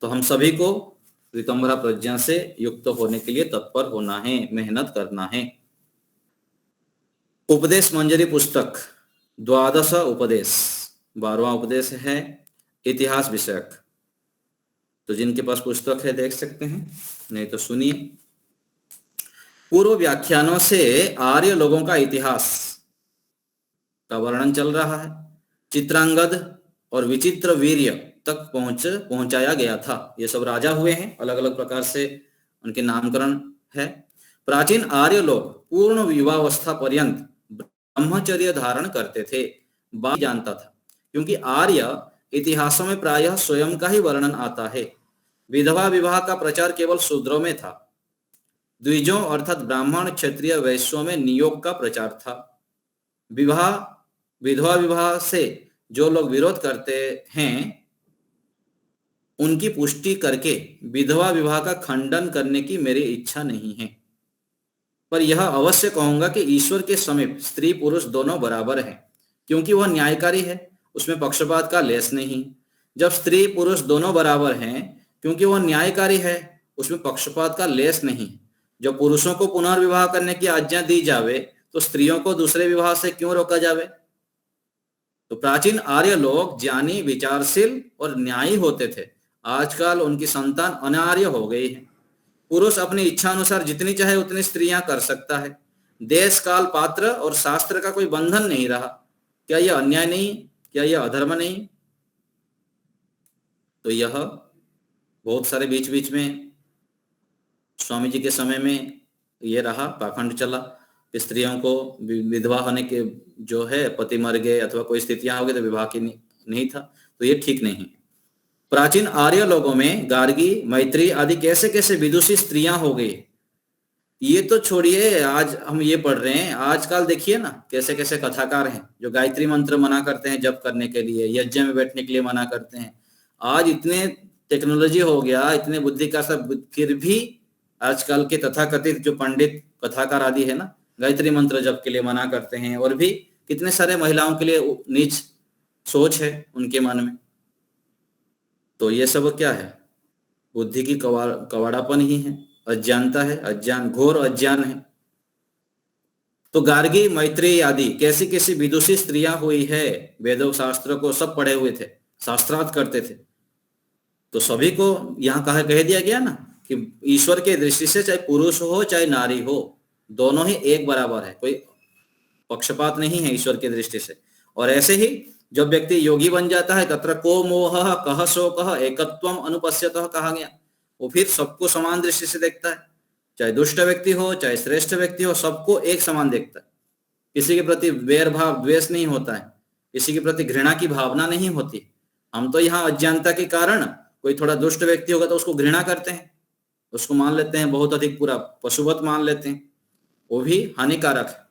तो हम सभी को ऋतंभरा प्रज्ञा से युक्त होने के लिए तत्पर होना है, मेहनत करना है। उपदेश मंजरी पुस्तक 12 उपदेश, 12वां उपदेश है इतिहास विषयक। तो जिनके पास पुस्तक है देख सकते हैं, नहीं तो सुनिए। पूर्व व्याख्यानों से आर्य लोगों का इतिहास का वर्णन चल रहा है। चित्रांगद और विचित्र वीर्य तक पहुंचाया गया था। ये सब राजा हुए हैं, अलग अलग प्रकार से उनके नामकरण है। प्राचीन आर्य लोग पूर्ण युवावस्था पर्यंत ब्रह्मचर्य धारण करते थे। बात जानता था, क्योंकि आर्य इतिहासों में प्रायः स्वयं का ही वर्णन आता है। विधवा विवाह का प्रचार केवल शूद्रों में था। द्विजों अर्थात ब्राह्मण, क्षत्रिय, वैश्यों में नियोग का प्रचार था। विधवा विवाह से जो लोग विरोध करते हैं, उनकी पुष्टि करके विधवा विवाह का खंडन करने की मेरी इच्छा नहीं है। पर यह अवश्य कहूंगा कि ईश्वर के समीप स्त्री पुरुष दोनों बराबर हैं, क्योंकि वह न्यायकारी है, उसमें पक्षपात का लेस नहीं। जब स्त्री पुरुष दोनों बराबर हैं, क्योंकि वह न्यायकारी है, उसमें पक्षपात का लेस नहीं। जब पुरुषों को पुनर्विवाह करने की आज्ञा दी जावे, तो स्त्रियों को दूसरे विवाह से क्यों रोका जावे? तो प्राचीन आर्य लोग ज्ञानी, विचारशील और न्यायी होते थे। आजकल उनकी संतान अनार्य हो गई है। पुरुष अपनी इच्छा अनुसार जितनी चाहे उतनी स्त्रियां कर सकता है। देश, काल, पात्र और शास्त्र का कोई बंधन नहीं रहा। क्या यह अन्याय नहीं? क्या यह अधर्म नहीं? तो यह बहुत सारे बीच बीच में स्वामी जी के समय में ये रहा, पाखंड चला। स्त्रियों को विधवा होने के जो है, पति मर गए अथवा कोई स्थितियां हो गई तो विवाह की नहीं था, तो ये ठीक नहीं। प्राचीन आर्य लोगों में गार्गी, मैत्री आदि कैसे कैसे विदुषी स्त्रियां हो गई। ये तो छोड़िए, आज हम ये पढ़ रहे हैं, आजकल देखिए ना कैसे कैसे कथाकार हैं जो गायत्री मंत्र मना करते हैं जप करने के लिए, यज्ञ में बैठने के लिए मना करते हैं। आज इतने टेक्नोलॉजी हो गया, इतने बुद्धि का सब, फिर भी आजकल के तथाकथित जो पंडित कथाकार आदि है ना, गायत्री मंत्र जप के लिए मना करते हैं। और भी कितने सारे महिलाओं के लिए नीच सोच है उनके मन में। तो ये सब क्या है? बुद्धि की कवाड़ापन ही है, अज्ञानता है, अज्ञान, घोर अज्ञान है। तो गार्गी, मैत्री आदि कैसी कैसी विदुषी स्त्रियां हुई है। वेदों शास्त्र को सब पढ़े हुए थे, शास्त्रार्थ करते थे। तो सभी को यहाँ कह दिया गया ना कि ईश्वर के दृष्टि से चाहे पुरुष हो चाहे नारी हो, दोनों ही एक बराबर है, कोई पक्षपात नहीं है ईश्वर की दृष्टि से। और ऐसे ही जब व्यक्ति योगी बन जाता है, तत्र को मोह कह शोकः एकत्वम अनुपश्यतः कहा गया। वो फिर सबको समान दृष्टि से देखता है, चाहे दुष्ट व्यक्ति हो चाहे श्रेष्ठ व्यक्ति हो, सबको एक समान देखता है। किसी के प्रति वैर भाव, द्वेष नहीं होता है, किसी के प्रति घृणा की भावना नहीं होती। हम तो यहाँ अज्ञानता के कारण कोई थोड़ा दुष्ट व्यक्ति होगा तो उसको घृणा करते हैं, उसको मान लेते हैं बहुत अधिक, पूरा पशुवत मान लेते हैं। वो भी हानिकारक है।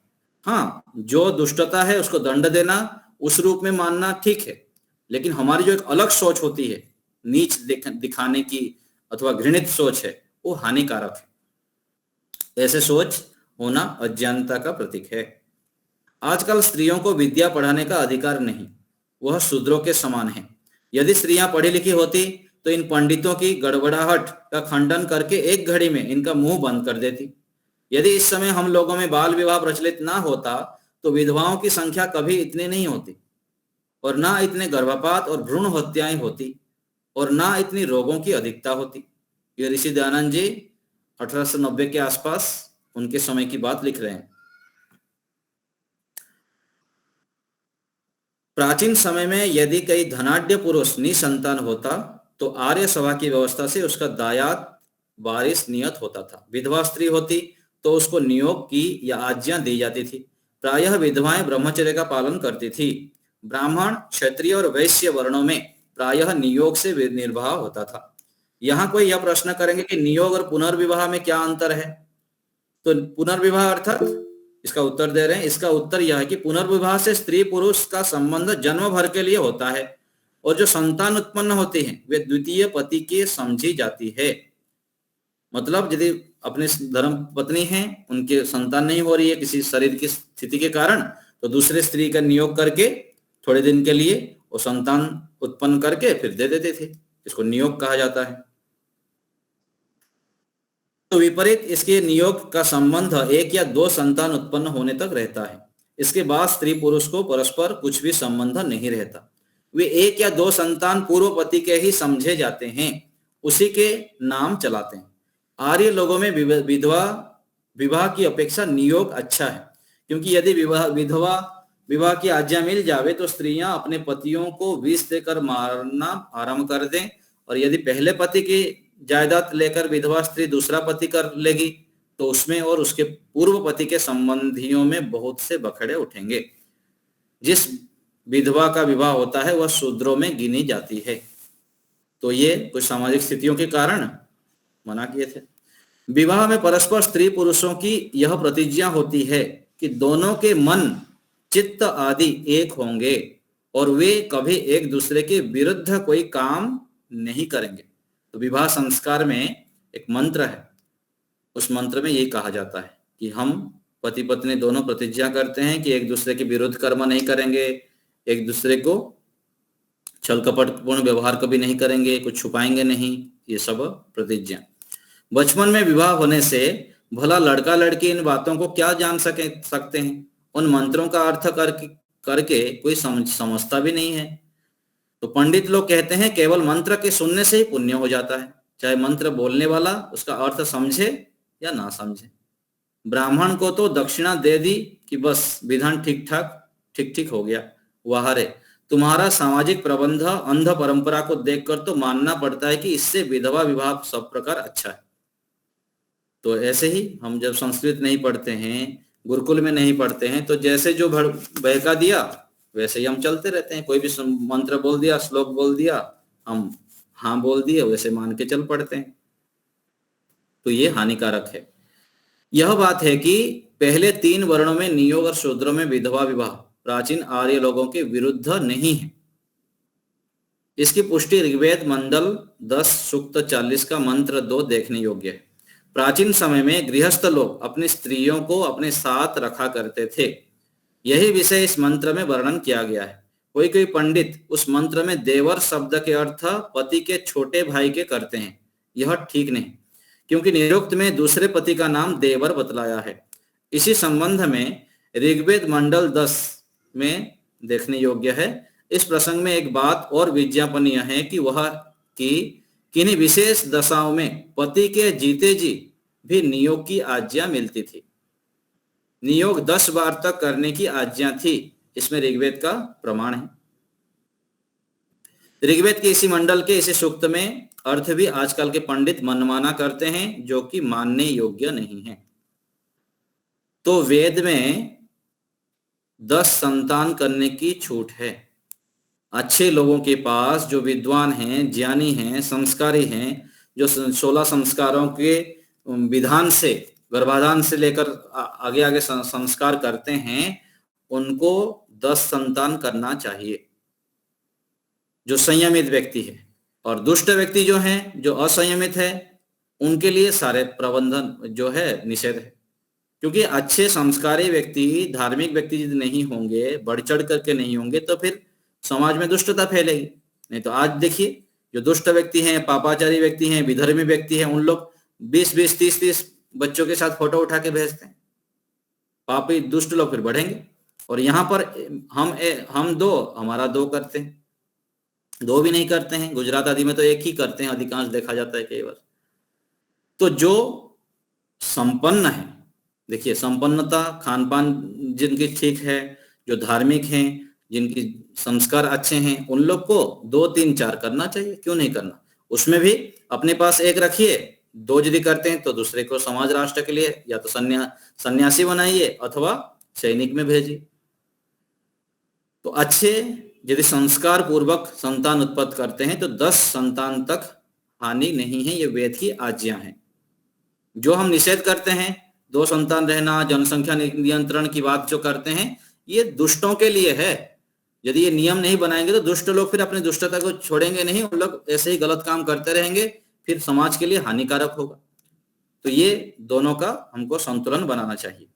हाँ, जो दुष्टता है उसको दंड देना, उस रूप में मानना ठीक है, लेकिन हमारी जो एक अलग सोच होती है, नीच दिखाने की अथवा घृणित सोच है, वो हानिकारक है। ऐसे सोच होना अज्ञानता का प्रतीक है। आजकल स्त्रियों को विद्या पढ़ाने का अधिकार नहीं, वह शूद्रों के समान है। यदि स्त्रियां पढ़ी लिखी होती तो इन पंडितों की गड़बड़ाहट का खंडन करके एक घड़ी में इनका मुंह बंद कर देती। यदि इस समय हम लोगों में बाल विवाह प्रचलित ना होता तो विधवाओं की संख्या कभी इतनी नहीं होती, और ना इतने गर्भपात और भ्रूण हत्याएं होती, और ना इतनी रोगों की अधिकता होती। ये ऋषि दयानंद जी 1890 के आसपास उनके समय की बात लिख रहे हैं। प्राचीन समय में यदि कोई धनाढ्य पुरुष निसंतान होता तो आर्य सभा की व्यवस्था से उसका दायाद बारिश नियत होता था। विधवा स्त्री होती तो उसको नियोग की या आज्ञा दी जाती थी। प्रायः विधवाएं ब्रह्मचर्य का पालन करती थी। ब्राह्मण, क्षत्रिय और वैश्य वर्णों में प्रायः नियोग से निर्वाह होता था। यहाँ कोई यह प्रश्न करेंगे कि नियोग और पुनर्विवाह में क्या अंतर है? तो पुनर्विवाह अर्थात इसका उत्तर दे रहे हैं। इसका उत्तर यह है कि पुनर्विवाह से स्त्री पुरुष का संबंध जन्म भर के लिए होता है और जो संतान उत्पन्न होती है वे द्वितीय पति की समझी जाती है। मतलब यदि अपने धर्म पत्नी हैं, उनके संतान नहीं हो रही है किसी शरीर की स्थिति के कारण, तो दूसरे स्त्री का नियोग करके थोड़े दिन के लिए वो संतान उत्पन्न करके फिर दे देते थे। इसको नियोग कहा जाता है। तो विपरीत इसके नियोग का संबंध एक या दो संतान उत्पन्न होने तक रहता है। इसके बाद स्त्री पुरुष को परस्पर कुछ भी संबंध नहीं रहता। वे एक या दो संतान पूर्व पति के ही समझे जाते हैं, उसी के नाम चलाते हैं। आर्य लोगों में विधवा विवाह की अपेक्षा नियोग अच्छा है, क्योंकि यदि विधवा विवाह की आज्ञा मिल जावे तो स्त्रियां अपने पतियों को विष देकर मारना आरंभ कर दें, और यदि पहले पति की जायदाद लेकर विधवा स्त्री दूसरा पति कर लेगी तो उसमें और उसके पूर्व पति के संबंधियों में बहुत से बखड़े उठेंगे। जिस विधवा का विवाह होता है वह शूद्रों में गिनी जाती है। तो ये कुछ सामाजिक स्थितियों के कारण मना किए थे। विवाह में परस्पर स्त्री पुरुषों की यह प्रतिज्ञा होती है कि दोनों के मन, चित्त आदि एक होंगे और वे कभी एक दूसरे के विरुद्ध कोई काम नहीं करेंगे। तो विवाह संस्कार में एक मंत्र है, उस मंत्र में यही कहा जाता है कि हम पति पत्नी दोनों प्रतिज्ञा करते हैं कि एक दूसरे के विरुद्ध कर्म नहीं करेंगे, एक दूसरे को छल कपटपूर्ण व्यवहार कभी नहीं करेंगे, कुछ छुपाएंगे नहीं, ये सब प्रतिज्ञा। बचपन में विवाह होने से भला लड़का लड़की इन बातों को क्या जान सकते हैं? उन मंत्रों का अर्थ करके कोई समझता भी नहीं है। तो पंडित लोग कहते हैं केवल मंत्र के सुनने से ही पुण्य हो जाता है, चाहे मंत्र बोलने वाला उसका अर्थ समझे या ना समझे। ब्राह्मण को तो दक्षिणा दे दी कि बस विधान ठीक ठीक हो गया। वाह रे, तुम्हारा सामाजिक प्रबंध अंध परंपरा को देखकर तो मानना पड़ता है कि इससे विधवा विवाह सब प्रकार अच्छा है। तो ऐसे ही हम जब संस्कृत नहीं पढ़ते हैं, गुरुकुल में नहीं पढ़ते हैं, तो जैसे जो बहका दिया वैसे ही हम चलते रहते हैं। कोई भी मंत्र बोल दिया, श्लोक बोल दिया, हम हाँ बोल दिए, वैसे मान के चल पड़ते हैं। तो ये हानिकारक है। यह बात है कि पहले 3 वर्णों में नियोग और शूद्रों में विधवा विवाह प्राचीन आर्य लोगों के विरुद्ध नहीं है। इसकी पुष्टि ऋग्वेद मंडल 10 सूक्त 40 का मंत्र 2 देखने योग्य है। प्राचीन समय में गृहस्थ लोग अपनी स्त्रियों को अपने साथ रखा करते थे। यही विषय इस मंत्र में वर्णन किया गया है। कोई पंडित उस मंत्र में देवर शब्द के अर्थ पति के छोटे भाई के करते हैं। यह ठीक नहीं, क्योंकि निरुक्त में दूसरे पति का नाम देवर बतलाया है। इसी संबंध में ऋग्वेद मंडल 10 में देखने योग्य है। इस प्रसंग में एक बात और विज्ञापनीय है कि वह किन्हीं विशेष दशाओं में पति के जीते जी भी नियोग की आज्ञा मिलती थी। नियोग 10 बार तक करने की आज्ञा थी, इसमें ऋग्वेद का प्रमाण है। ऋग्वेद के इसी मंडल के इसी सूक्त में अर्थ भी आजकल के पंडित मनमाना करते हैं, जो कि मानने योग्य नहीं है। तो वेद में 10 संतान करने की छूट है। अच्छे लोगों के पास जो विद्वान हैं, ज्ञानी हैं, संस्कारी हैं, जो 16 संस्कारों के विधान से, गर्भाधान से लेकर आगे संस्कार करते हैं, उनको 10 संतान करना चाहिए, जो संयमित व्यक्ति है। और दुष्ट व्यक्ति जो हैं, जो असंयमित है, उनके लिए सारे प्रबंधन जो है निषेध है। क्योंकि अच्छे संस्कारी व्यक्ति, धार्मिक व्यक्ति यदि नहीं होंगे, बढ़ चढ़ करके नहीं होंगे, तो फिर समाज में दुष्टता फैलेगी। नहीं तो आज देखिए, जो दुष्ट व्यक्ति हैं, पापाचारी व्यक्ति हैं, विधर्मी व्यक्ति हैं, उन लोग 20-20, 30-30 बच्चों के साथ फोटो उठा के भेजते हैं। पापी दुष्ट लोग फिर बढ़ेंगे। और यहाँ पर हम 2, हमारा 2 करते हैं, 2 भी नहीं करते हैं। गुजरात आदि में तो 1 ही करते हैं, अधिकांश देखा जाता है कई बार। तो जो संपन्न है, देखिए संपन्नता, खान पान जिनकी ठीक है, जो धार्मिक हैं, जिनकी संस्कार अच्छे हैं, उन लोग को 2, 3, 4 करना चाहिए। क्यों नहीं करना? उसमें भी अपने पास 1 रखिए दो यदि करते हैं तो दूसरे को समाज राष्ट्र के लिए या तो सन्यासी बनाइए अथवा सैनिक में भेजिए। तो अच्छे यदि संस्कार पूर्वक संतान उत्पत्ति करते हैं तो 10 संतान तक हानि नहीं है, ये वेद की आज्ञा है। जो हम निषेध करते हैं 2 संतान रहना, जनसंख्या नियंत्रण की बात जो करते हैं, ये दुष्टों के लिए है। यदि ये नियम नहीं बनाएंगे तो दुष्ट लोग फिर अपनी दुष्टता को छोड़ेंगे नहीं, उन लोग ऐसे ही गलत काम करते रहेंगे, फिर समाज के लिए हानिकारक होगा। तो ये दोनों का हमको संतुलन बनाना चाहिए।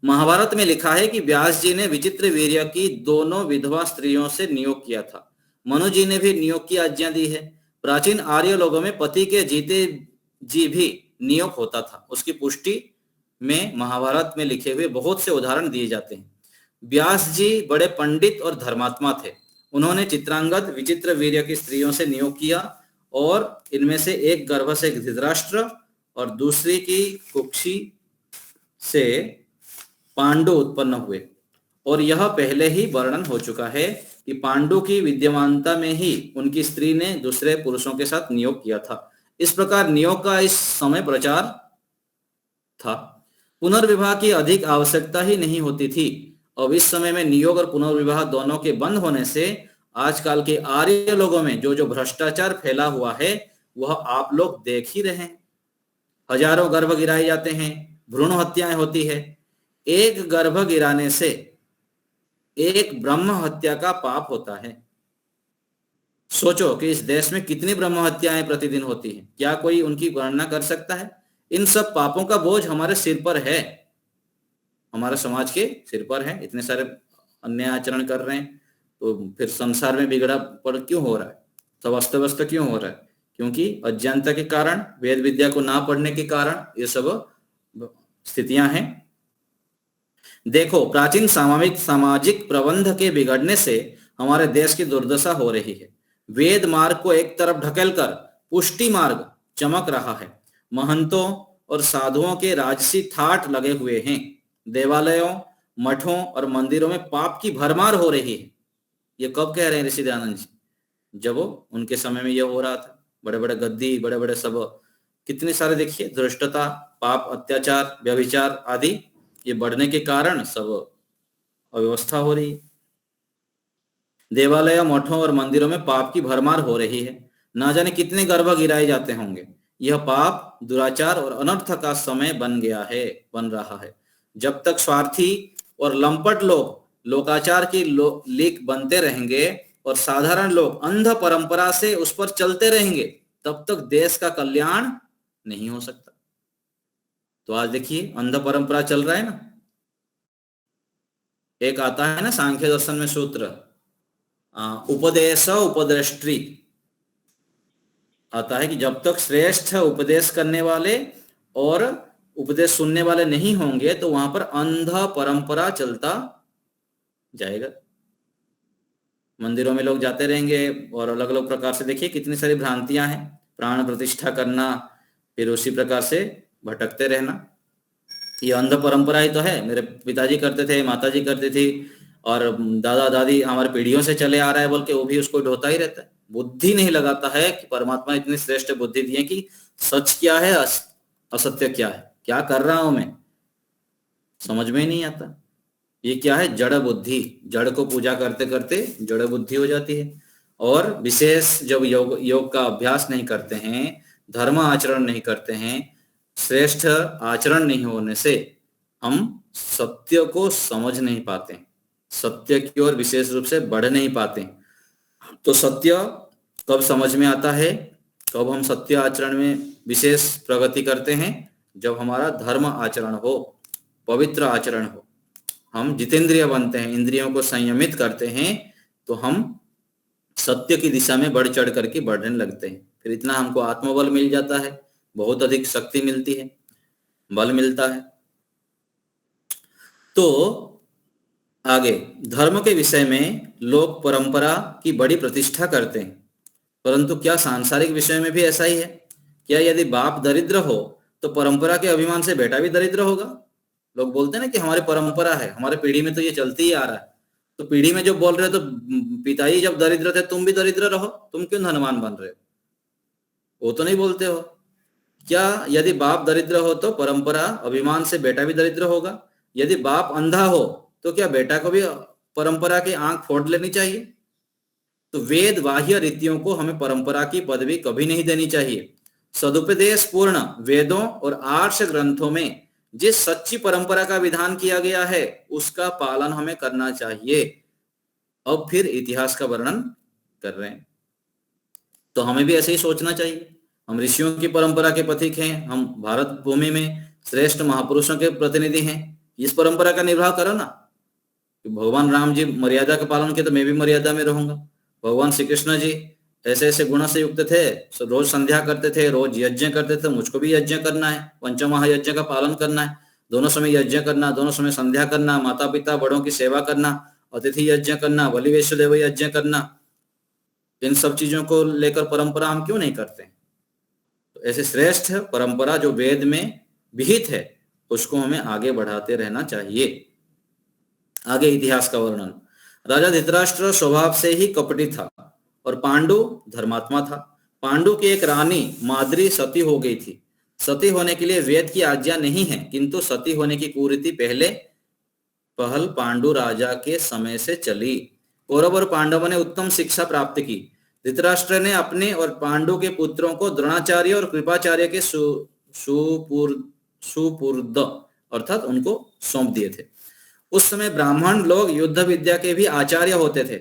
महाभारत में लिखा है कि व्यास जी ने विचित्र वीर्य की दोनों विधवा स्त्रियों से नियोग किया था। मनु जी ने भी नियोग की आज्ञा दी है। प्राचीन आर्य लोगों में पति के जीते जी भी नियोग होता था। उसकी पुष्टि में महाभारत में लिखे हुए बहुत से उदाहरण दिए जाते हैं। व्यास जी बड़े पंडित और धर्मात्मा थे। उन्होंने चित्रांगद विचित्र वीर्य की स्त्रियों से नियोग किया और इनमें से एक गर्भ से धृतराष्ट्र और दूसरी की कुक्षी से पांडु उत्पन्न हुए। और यह पहले ही वर्णन हो चुका है कि पांडु की विद्यमानता में ही उनकी स्त्री ने दूसरे पुरुषों के साथ नियोग किया था। इस प्रकार नियोग का इस समय प्रचार था। पुनर्विवाह की अधिक आवश्यकता ही नहीं होती थी। अब इस समय में नियोग और पुनर्विवाह दोनों के बंद होने से आजकल के आर्य लोगों में जो भ्रष्टाचार फैला हुआ है वह आप लोग देख ही रहे हैं। हजारों गर्भ गिराए जाते हैं, भ्रूण हत्याएं होती है। एक गर्भ गिराने से एक ब्रह्म हत्या का पाप होता है। सोचो कि इस देश में कितनी ब्रह्म हत्याएं प्रतिदिन होती हैं, क्या कोई उनकी गणना कर सकता है? इन सब पापों का बोझ हमारे सिर पर है, हमारे समाज के सिर पर है। इतने सारे अन्याय आचरण कर रहे हैं तो फिर संसार में बिगड़ा पड़ क्यों हो रहा है, सब अस्त व्यस्त क्यों हो रहा है? क्योंकि अज्ञानता के कारण, वेद विद्या को ना पढ़ने के कारण ये सब स्थितियां हैं। देखो, प्राचीन सामाजिक प्रबंध के बिगड़ने से हमारे देश की दुर्दशा हो रही है। वेद मार्ग को एक तरफ ढकेलकर पुष्टि मार्ग चमक रहा है। महंतों और साधुओं के राजसी ठाठ लगे हुए हैं। देवालयों, मठों और मंदिरों में पाप की भरमार हो रही है। ये कब कह रहे हैं ऋषि दयानंद जी? जब उनके समय में यह हो रहा था। बड़े बड़े गद्दी, बड़े बड़े सब कितने सारे देखिए, धृष्टता, पाप, अत्याचार, व्यभिचार आदि ये बढ़ने के कारण सब अव्यवस्था हो रही है। देवालय, मठों और मंदिरों में पाप की भरमार हो रही है। ना जाने कितने गर्भ गिराए जाते होंगे। यह पाप, दुराचार और अनर्थ का समय बन रहा है। जब तक स्वार्थी और लंपट लोग लोकाचार की लीक बनते रहेंगे और साधारण लोग अंध परंपरा से उस पर चलते रहेंगे, तब तक देश का कल्याण नहीं हो सकता। तो आज देखिए अंध परंपरा चल रहा है ना। एक आता है ना सांख्य दर्शन में सूत्र, उपदेश उपदेष्ट्री आता है कि जब तक श्रेष्ठ उपदेश करने वाले और उपदेश सुनने वाले नहीं होंगे तो वहां पर अंध परंपरा चलता जाएगा। मंदिरों में लोग जाते रहेंगे और अलग अलग प्रकार से देखिए कितनी सारी भ्रांतियां हैं। प्राण प्रतिष्ठा करना, फिर उसी प्रकार से भटकते रहना, ये अंध परंपरा ही तो है। मेरे पिताजी करते थे, माताजी करती थी और दादा दादी हमारे पीढ़ियों से चले आ रहा है बोल के वो भी उसको ढोता ही रहता है। बुद्धि नहीं लगाता है कि परमात्मा इतनी श्रेष्ठ बुद्धि दी है कि सच क्या है, असत्य क्या है, क्या कर रहा हूं मैं, समझ में ही नहीं आता। ये क्या है? जड़ बुद्धि। जड़ को पूजा करते करते जड़ बुद्धि हो जाती है। और विशेष जब योग का अभ्यास नहीं करते हैं, धर्म आचरण नहीं करते हैं, श्रेष्ठ आचरण नहीं होने से हम सत्य को समझ नहीं पाते, सत्य की ओर विशेष रूप से बढ़ नहीं पाते। तो सत्य कब समझ में आता है, कब हम सत्य आचरण में विशेष प्रगति करते हैं? जब हमारा धर्म आचरण हो, पवित्र आचरण हो, हम जितेंद्रिय बनते हैं, इंद्रियों को संयमित करते हैं, तो हम सत्य की दिशा में बढ़ चढ़ करके बढ़ने लगते हैं। फिर इतना हमको आत्मबल मिल जाता है, बहुत अधिक शक्ति मिलती है, बल मिलता है। तो आगे धर्म के विषय में लोग परंपरा की बड़ी प्रतिष्ठा करते हैं, परंतु क्या सांसारिक विषय में भी ऐसा ही है? क्या यदि बाप दरिद्र हो तो परंपरा के अभिमान से बेटा भी दरिद्र होगा? लोग बोलते हैं ना कि हमारी परंपरा है, हमारे पीढ़ी में तो ये चलती ही आ रहा है। तो पीढ़ी में जो बोल रहे हो, तो पिताजी जब दरिद्र थे तुम भी दरिद्र रहो, तुम क्यों धनवान बन रहे हो? वो तो नहीं बोलते हो। क्या यदि बाप दरिद्र हो तो परंपरा अभिमान से बेटा भी दरिद्र होगा? यदि बाप अंधा हो तो क्या बेटा को भी परंपरा की आंख फोड़ लेनी चाहिए? तो वेद बाह्य रीतियों को हमें परंपरा की पदवी कभी नहीं देनी चाहिए। सदुपदेश पूर्ण वेदों और आर्ष ग्रंथों में जिस सच्ची परंपरा का विधान किया गया है उसका पालन हमें करना चाहिए। अब फिर इतिहास का वर्णन कर रहे हैं, तो हमें भी ऐसे ही सोचना चाहिए। हम ऋषियों की परंपरा के पथिक हैं, हम भारत भूमि में श्रेष्ठ महापुरुषों के प्रतिनिधि हैं। इस परंपरा का निर्वाह करो ना। भगवान राम जी मर्यादा का पालन किया तो मैं भी मर्यादा में रहूंगा। भगवान श्री कृष्ण जी ऐसे ऐसे गुणों से युक्त थे, रोज संध्या करते थे, रोज यज्ञ करते थे, मुझको भी यज्ञ करना है, पंचमहायज्ञ का पालन करना है, दोनों समय यज्ञ करना, दोनों समय संध्या करना, माता पिता बड़ों की सेवा करना, अतिथि यज्ञ करना, बलि वैश्वदेव यज्ञ करना। इन सब चीजों को लेकर परंपरा हम क्यों नहीं करते? तो ऐसे श्रेष्ठ परंपरा जो वेद में विहित है उसको हमें आगे बढ़ाते रहना चाहिए। आगे इतिहास का वर्णन। राजा धृतराष्ट्र स्वभाव से ही कपटी था और पांडु धर्मात्मा था। पांडु की एक रानी माद्री सती हो गई थी। सती होने के लिए वेद की आज्ञा नहीं है, किंतु सती होने की कुरीति पहल पांडु राजा के समय से चली। कौरव और पांडवों ने उत्तम शिक्षा प्राप्त की। धृतराष्ट्र ने अपने और पांडु के पुत्रों को द्रोणाचार्य और कृपाचार्य के सुपुर्द अर्थात उनको सौंप दिए थे। उस समय ब्राह्मण लोग युद्ध विद्या के भी आचार्य होते थे।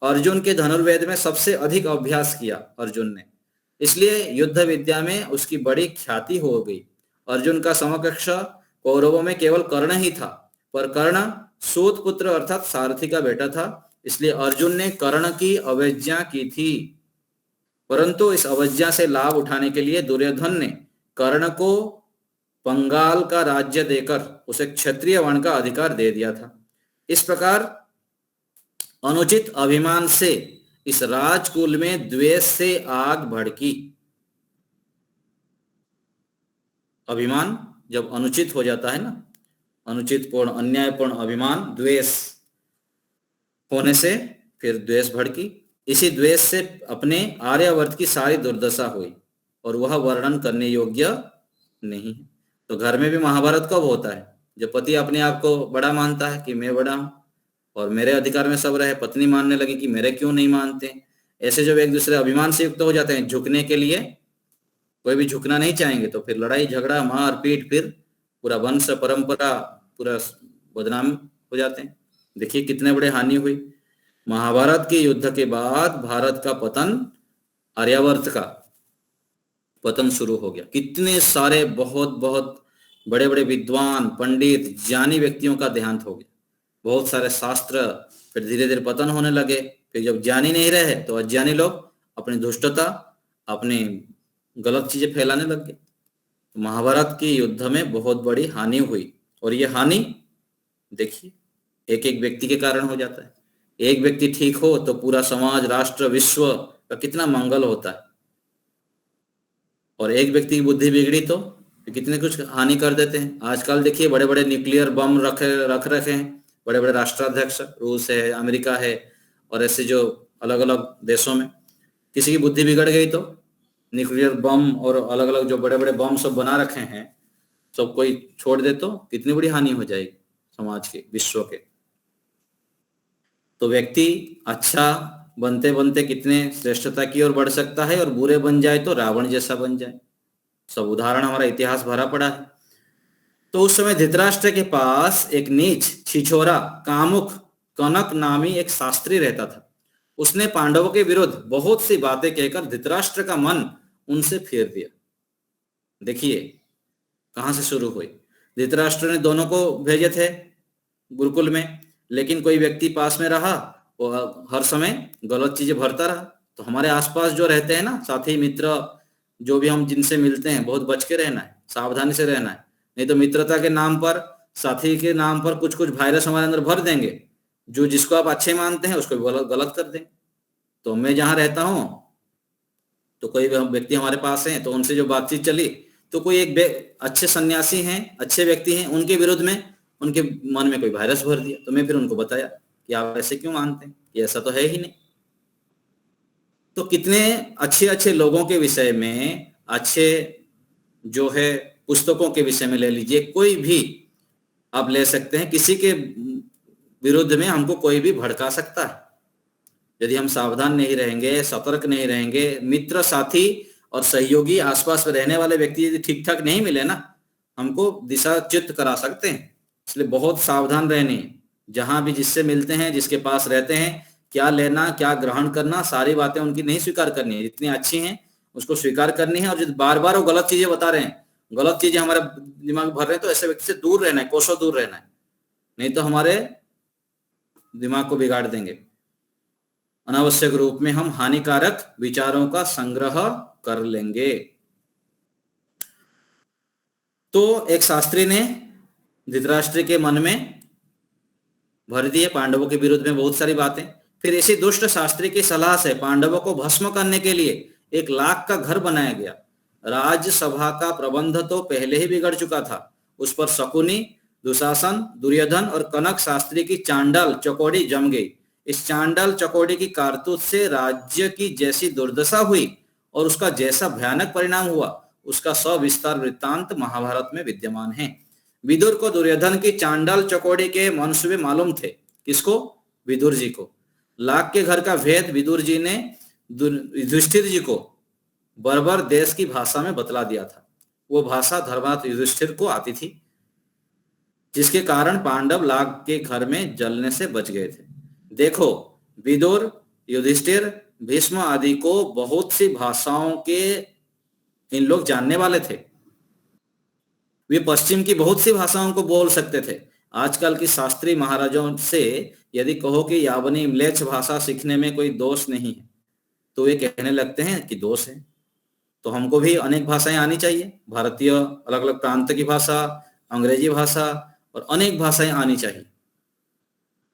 अर्जुन के धनुर्वेद में सबसे अधिक अभ्यास किया अर्जुन ने, इसलिए युद्ध विद्या में उसकी बड़ी ख्याति हो गई। अर्जुन का समकक्ष कौरवों में केवल कर्ण ही था, पर कर्ण सूत पुत्र अर्थात सारथी का बेटा था, इसलिए अर्जुन ने कर्ण की अवज्ञा की थी। परंतु इस अवज्ञा से लाभ उठाने के लिए दुर्योधन ने कर्ण को बंगाल का राज्य देकर उसे क्षत्रिय वर्ण का अधिकार दे दिया था। इस प्रकार अनुचित अभिमान से इस राजकुल में द्वेष से आग भड़की। अभिमान जब अनुचित हो जाता है ना, अनुचित पूर्ण अन्यायपूर्ण अभिमान, द्वेष होने से फिर द्वेष भड़की। इसी द्वेष से अपने आर्यावर्त की सारी दुर्दशा हुई और वह वर्णन करने योग्य नहीं है। तो घर में भी महाभारत कब होता है? जब पति अपने आप को बड़ा मानता है कि मैं बड़ा हूं और मेरे अधिकार में सब रहे, पत्नी मानने लगी कि मेरे क्यों नहीं मानते। ऐसे जब एक दूसरे अभिमान से युक्त हो जाते हैं, झुकने के लिए कोई भी झुकना नहीं चाहेंगे, तो फिर लड़ाई झगड़ा मार पीट, फिर पूरा वंश परंपरा पूरा बदनाम हो जाते हैं। देखिए कितने बड़े हानि हुई। महाभारत के युद्ध के बाद भारत का पतन, आर्यावर्त का पतन शुरू हो गया। कितने सारे बहुत बहुत बड़े बड़े विद्वान पंडित ज्ञानी व्यक्तियों का देहांत हो गया। बहुत सारे शास्त्र फिर धीरे धीरे पतन होने लगे। फिर जब ज्ञानी नहीं रहे तो अज्ञानी लोग अपनी दुष्टता, अपनी गलत चीजें फैलाने लग गए। महाभारत के युद्ध में बहुत बड़ी हानि हुई और ये हानि देखिए एक एक व्यक्ति के कारण हो जाता है। एक व्यक्ति ठीक हो तो पूरा समाज, राष्ट्र, विश्व का कितना मंगल होता है, और एक व्यक्ति की बुद्धि बिगड़ी तो कितने कुछ हानि कर देते हैं। आजकल देखिए बड़े बड़े न्यूक्लियर बम रख रखे हैं बड़े बड़े राष्ट्राध्यक्ष, रूस है, अमेरिका है और ऐसे जो अलग अलग देशों में। किसी की बुद्धि बिगड़ गई तो न्यूक्लियर बम और अलग अलग जो बड़े बड़े बम सब बना रखे हैं, सब कोई छोड़ दे तो कितनी बड़ी हानि हो जाएगी समाज के, विश्व के। तो व्यक्ति अच्छा बनते बनते कितने श्रेष्ठता की ओर बढ़ सकता है, और बुरे बन जाए तो रावण जैसा बन जाए। सब उदाहरण हमारा इतिहास भरा पड़ा है। तो उस समय धृतराष्ट्र के पास एक नीच, छिछोरा, कामुक कनक नामी एक शास्त्री रहता था। उसने पांडवों के विरुद्ध बहुत सी बातें कहकर धृतराष्ट्र का मन उनसे फेर दिया। देखिए कहां से शुरू हुई। धृतराष्ट्र ने दोनों को भेजे थे गुरुकुल में, लेकिन कोई व्यक्ति पास में रहा, वो हर समय गलत चीजें भरता रहा। तो हमारे आसपास जो रहते हैं ना, साथी मित्र, जो भी हम जिनसे मिलते हैं, बहुत बच के रहना है, सावधानी से रहना है। नहीं तो मित्रता के नाम पर, साथी के नाम पर कुछ कुछ वायरस हमारे अंदर भर देंगे, जो जिसको आप अच्छे मानते हैं उसको गलत कर देंगे। तो मैं जहां रहता हूं तो कोई व्यक्ति हमारे पास है, तो उनसे जो बातचीत चली, तो कोई एक अच्छे सन्यासी हैं, अच्छे व्यक्ति हैं, उनके विरुद्ध में उनके मन में कोई वायरस भर दिया। तो मैं फिर उनको बताया कि आप ऐसे क्यों मानते हैं, कि ऐसा तो है ही नहीं। तो कितने अच्छे अच्छे लोगों के विषय में, अच्छे जो है पुस्तकों के विषय में ले लीजिए, कोई भी आप ले सकते हैं, किसी के विरुद्ध में हमको कोई भी भड़का सकता है। यदि हम सावधान नहीं रहेंगे, सतर्क नहीं रहेंगे, मित्र साथी और सहयोगी आसपास में रहने वाले व्यक्ति यदि ठीक ठाक नहीं मिले ना, हमको दिशा च्युत करा सकते हैं। इसलिए बहुत सावधान रहने, जहां भी जिससे मिलते हैं, जिसके पास रहते हैं, क्या लेना क्या ग्रहण करना, सारी बातें उनकी नहीं स्वीकार करनी है। जितनी अच्छी हैं उसको स्वीकार करनी है, और जो बार बार वो गलत चीजें बता रहे हैं, गलत चीजें हमारे दिमाग भर रहे हैं, तो ऐसे व्यक्ति से दूर रहना है, कोसों दूर रहना है, नहीं तो हमारे दिमाग को बिगाड़ देंगे। अनावश्यक रूप में हम हानिकारक विचारों का संग्रह कर लेंगे। तो एक शास्त्री ने धृतराष्ट्र के मन में भर दिए पांडवों के विरुद्ध में बहुत सारी बातें। फिर इसी दुष्ट शास्त्री की सलाह से पांडवों को भस्म करने के लिए एक लाख का घर बनाया गया। राज्यसभा का प्रबंध तो पहले ही बिगड़ चुका था, उस पर शकुनी, दुशासन, दुर्योधन और कनक शास्त्री की चांडाल चकोड़ी जम गई। इस चांडाल चकोड़ी की कारतूस से राज्य की जैसी दुर्दशा हुई और उसका जैसा भयानक परिणाम हुआ, उसका सविस्तार वृत्तांत महाभारत में विद्यमान है। विदुर को दुर्योधन की चांडाल चकोड़ी के मंसूबे मालूम थे। किसको? विदुर जी को। लाख के घर का भेद विदुर जी ने युधिष्ठिर जी को बर्बर देश की भाषा में बतला दिया था। वो भाषा धर्मराज युधिष्ठिर को आती थी, जिसके कारण पांडव लाख के घर में जलने से बच गए थे। देखो, विदुर, युधिष्ठिर, भीष्म आदि को बहुत सी भाषाओं के इन लोग जानने वाले थे। वे पश्चिम की बहुत सी भाषाओं को बोल सकते थे। आजकल की शास्त्री महाराजों से यदि कहो कि यावनी म्लेच्छ भाषा सीखने में कोई दोष नहीं है, तो वे कहने लगते हैं कि दोष है। तो हमको भी अनेक भाषाएं आनी चाहिए, भारतीय अलग अलग प्रांत की भाषा, अंग्रेजी भाषा और अनेक भाषाएं आनी चाहिए।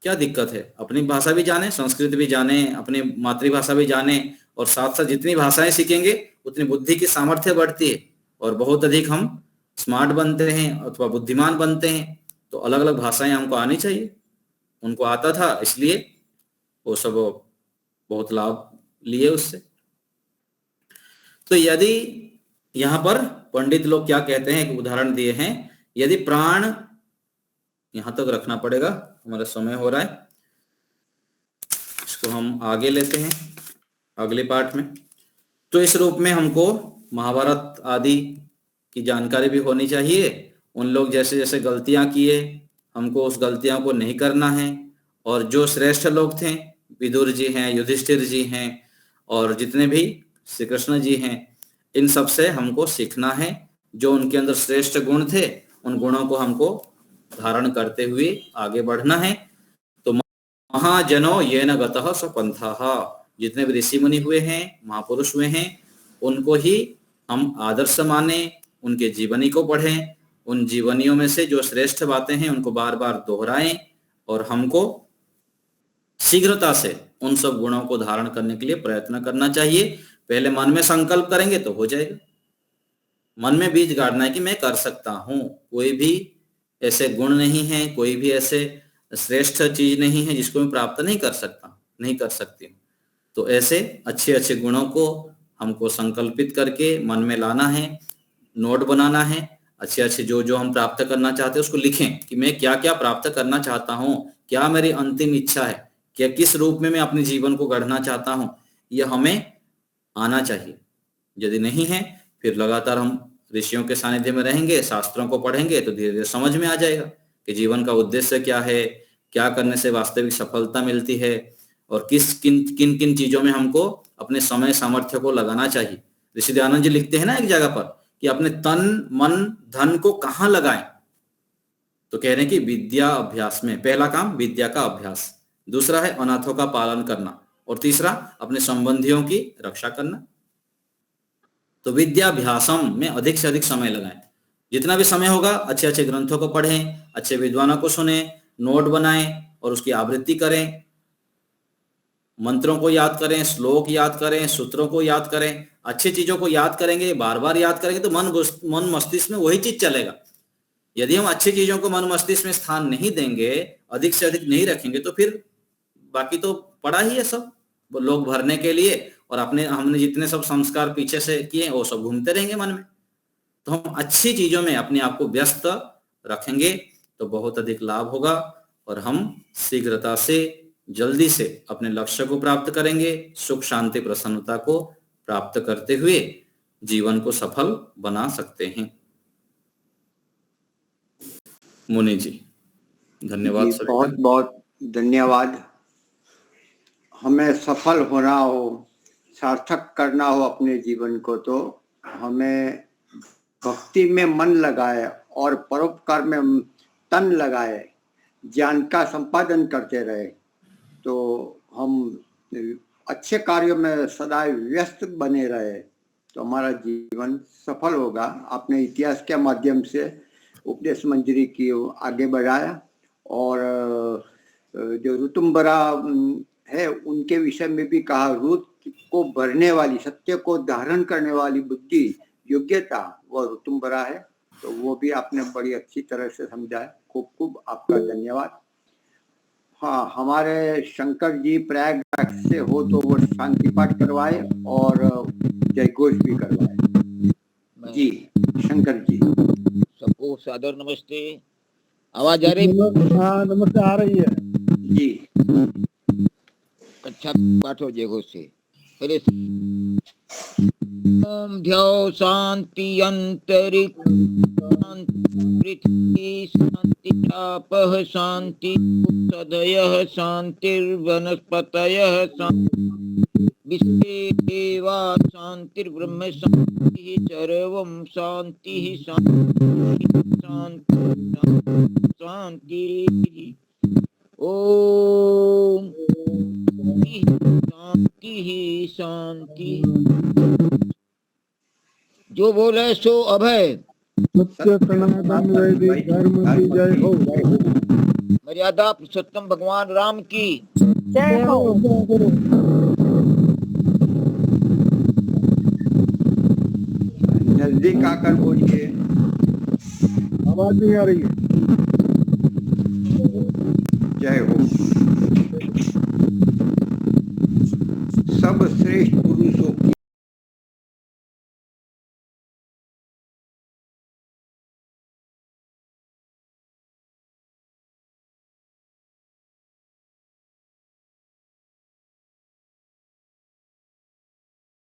क्या दिक्कत है? अपनी भाषा भी जाने, संस्कृत भी जाने, अपनी मातृभाषा भी जाने, और साथ साथ जितनी भाषाएं सीखेंगे उतनी बुद्धि की सामर्थ्य बढ़ती है और बहुत अधिक हम स्मार्ट बनते हैं अथवा बुद्धिमान बनते हैं। तो अलग अलग भाषाएं हमको आनी चाहिए। उनको आता था, इसलिए वो सब बहुत लाभ लिए उससे। तो यदि यहां पर पंडित लोग क्या कहते हैं, एक उदाहरण दिए हैं, यदि प्राण, यहां तक रखना पड़ेगा, हमारा समय हो रहा है, इसको हम आगे लेते हैं अगले पाठ में। तो इस रूप में हमको महाभारत आदि की जानकारी भी होनी चाहिए। उन लोग जैसे जैसे गलतियां किए, हमको उस गलतियों को नहीं करना है। और जो श्रेष्ठ लोग थे, विदुर जी हैं, युधिष्ठिर जी हैं और जितने भी श्री कृष्ण जी हैं, इन सब से हमको सीखना है। जो उनके अंदर श्रेष्ठ गुण थे, उन गुणों को हमको धारण करते हुए आगे बढ़ना है। तो महाजनो येन गतः स्वपंथः, जितने भी ऋषि मुनि हुए हैं, महापुरुष हुए हैं, उनको ही हम आदर्श माने, उनके जीवनी को पढ़ें, उन जीवनियों में से जो श्रेष्ठ बातें हैं उनको बार बार दोहराएं, और हमको शीघ्रता से उन सब गुणों को धारण करने के लिए प्रयत्न करना चाहिए। पहले मन में संकल्प करेंगे तो हो जाएगा। मन में बीज गाड़ना है कि मैं कर सकता हूं। कोई भी ऐसे गुण नहीं है, कोई भी ऐसे श्रेष्ठ चीज नहीं है जिसको मैं प्राप्त नहीं कर सकता, नहीं कर सकती। तो ऐसे अच्छे अच्छे गुणों को हमको संकल्पित करके मन में लाना है, नोट बनाना है। अच्छे अच्छे जो जो हम प्राप्त करना चाहते हैं उसको लिखें कि मैं क्या क्या प्राप्त करना चाहता हूँ, क्या मेरी अंतिम इच्छा है, क्या किस रूप में मैं अपने जीवन को गढ़ना चाहता हूँ, यह हमें आना चाहिए। यदि नहीं है, फिर लगातार हम ऋषियों के सानिध्य में रहेंगे, शास्त्रों को पढ़ेंगे, तो धीरे धीरे समझ में आ जाएगा कि जीवन का उद्देश्य क्या है, क्या करने से वास्तविक सफलता मिलती है, और किन किन चीजों में हमको अपने समय सामर्थ्य को लगाना चाहिए। ऋषि दयानंद जी लिखते हैं ना एक जगह पर कि अपने तन मन धन को कहाँ लगाएं, तो कह रहे हैं कि विद्या अभ्यास में। पहला काम विद्या का अभ्यास, दूसरा है अनाथों का पालन करना, और तीसरा अपने संबंधियों की रक्षा करना। तो विद्याभ्यासम में अधिक से अधिक समय लगाएं। जितना भी समय होगा अच्छे अच्छे ग्रंथों को पढ़ें, अच्छे विद्वानों को सुने, नोट बनाएं और उसकी आवृत्ति करें, मंत्रों को याद करें, श्लोक याद करें, सूत्रों को याद करें। अच्छी चीजों को याद करेंगे, बार बार याद करेंगे तो मन मस्तिष्क में वही चीज चलेगा। यदि हम अच्छी चीजों को मन मस्तिष्क में स्थान नहीं देंगे, अधिक से अधिक नहीं रखेंगे, तो फिर बाकी तो पड़ा ही है सब लोग भरने के लिए, और अपने हमने जितने सब संस्कार पीछे से किए वो सब घूमते रहेंगे मन में। तो हम अच्छी चीजों में अपने आप को व्यस्त रखेंगे तो बहुत अधिक लाभ होगा और हम शीघ्रता से जल्दी से अपने लक्ष्य को प्राप्त करेंगे। सुख शांति प्रसन्नता को प्राप्त करते हुए जीवन को सफल बना सकते हैं। मुनि जी धन्यवाद। जी, बहुत बहुत धन्यवाद। हमें सफल होना हो, सार्थक करना हो अपने जीवन को, तो हमें भक्ति में मन लगाए और परोपकार में तन लगाए, ज्ञान का संपादन करते रहे, तो हम अच्छे कार्यों में सदा व्यस्त बने रहे तो हमारा जीवन सफल होगा। आपने इतिहास के माध्यम से उपदेश मंजरी की आगे बढ़ाया और जो ऋतुम्बरा है उनके विषय में भी कहा, रुत को भरने वाली, सत्य को धारण करने वाली बुद्धि, योग्यता वो ऋतुम्बरा है। तो वो भी आपने बड़ी अच्छी तरह से समझाया। खूब खूब आपका धन्यवाद। हाँ, हमारे शंकर जी प्रयागराज से हो तो वो शांति पाठ करवाए और जय घोष भी करवाए। जी शंकर जी। सबको सादर नमस्ते। आवाज आ रही? हाँ नमस्ते, आ रही है जी। कक्षा पाठ हो जय घोष से पहले। ओम ध्याओ शांति अंतरिक्ष शांति पृथ्वी शांति आपः शांति सदयः शांतिर्वनस्पतयः शांति विश्वे देवा शांतिर्ब्रह्म शांति सर्वं शांति शांति शांति शांति। ओम शांति शांति। जो बोले सो अभय। सत्य सनातन वैदिक धर्म की जय हो। मर्यादा पुरुषोत्तम भगवान राम की जय हो। नजदीक आकर बोलिए, आवाज नहीं आ रही है। जय हो। सब श्रेष्ठ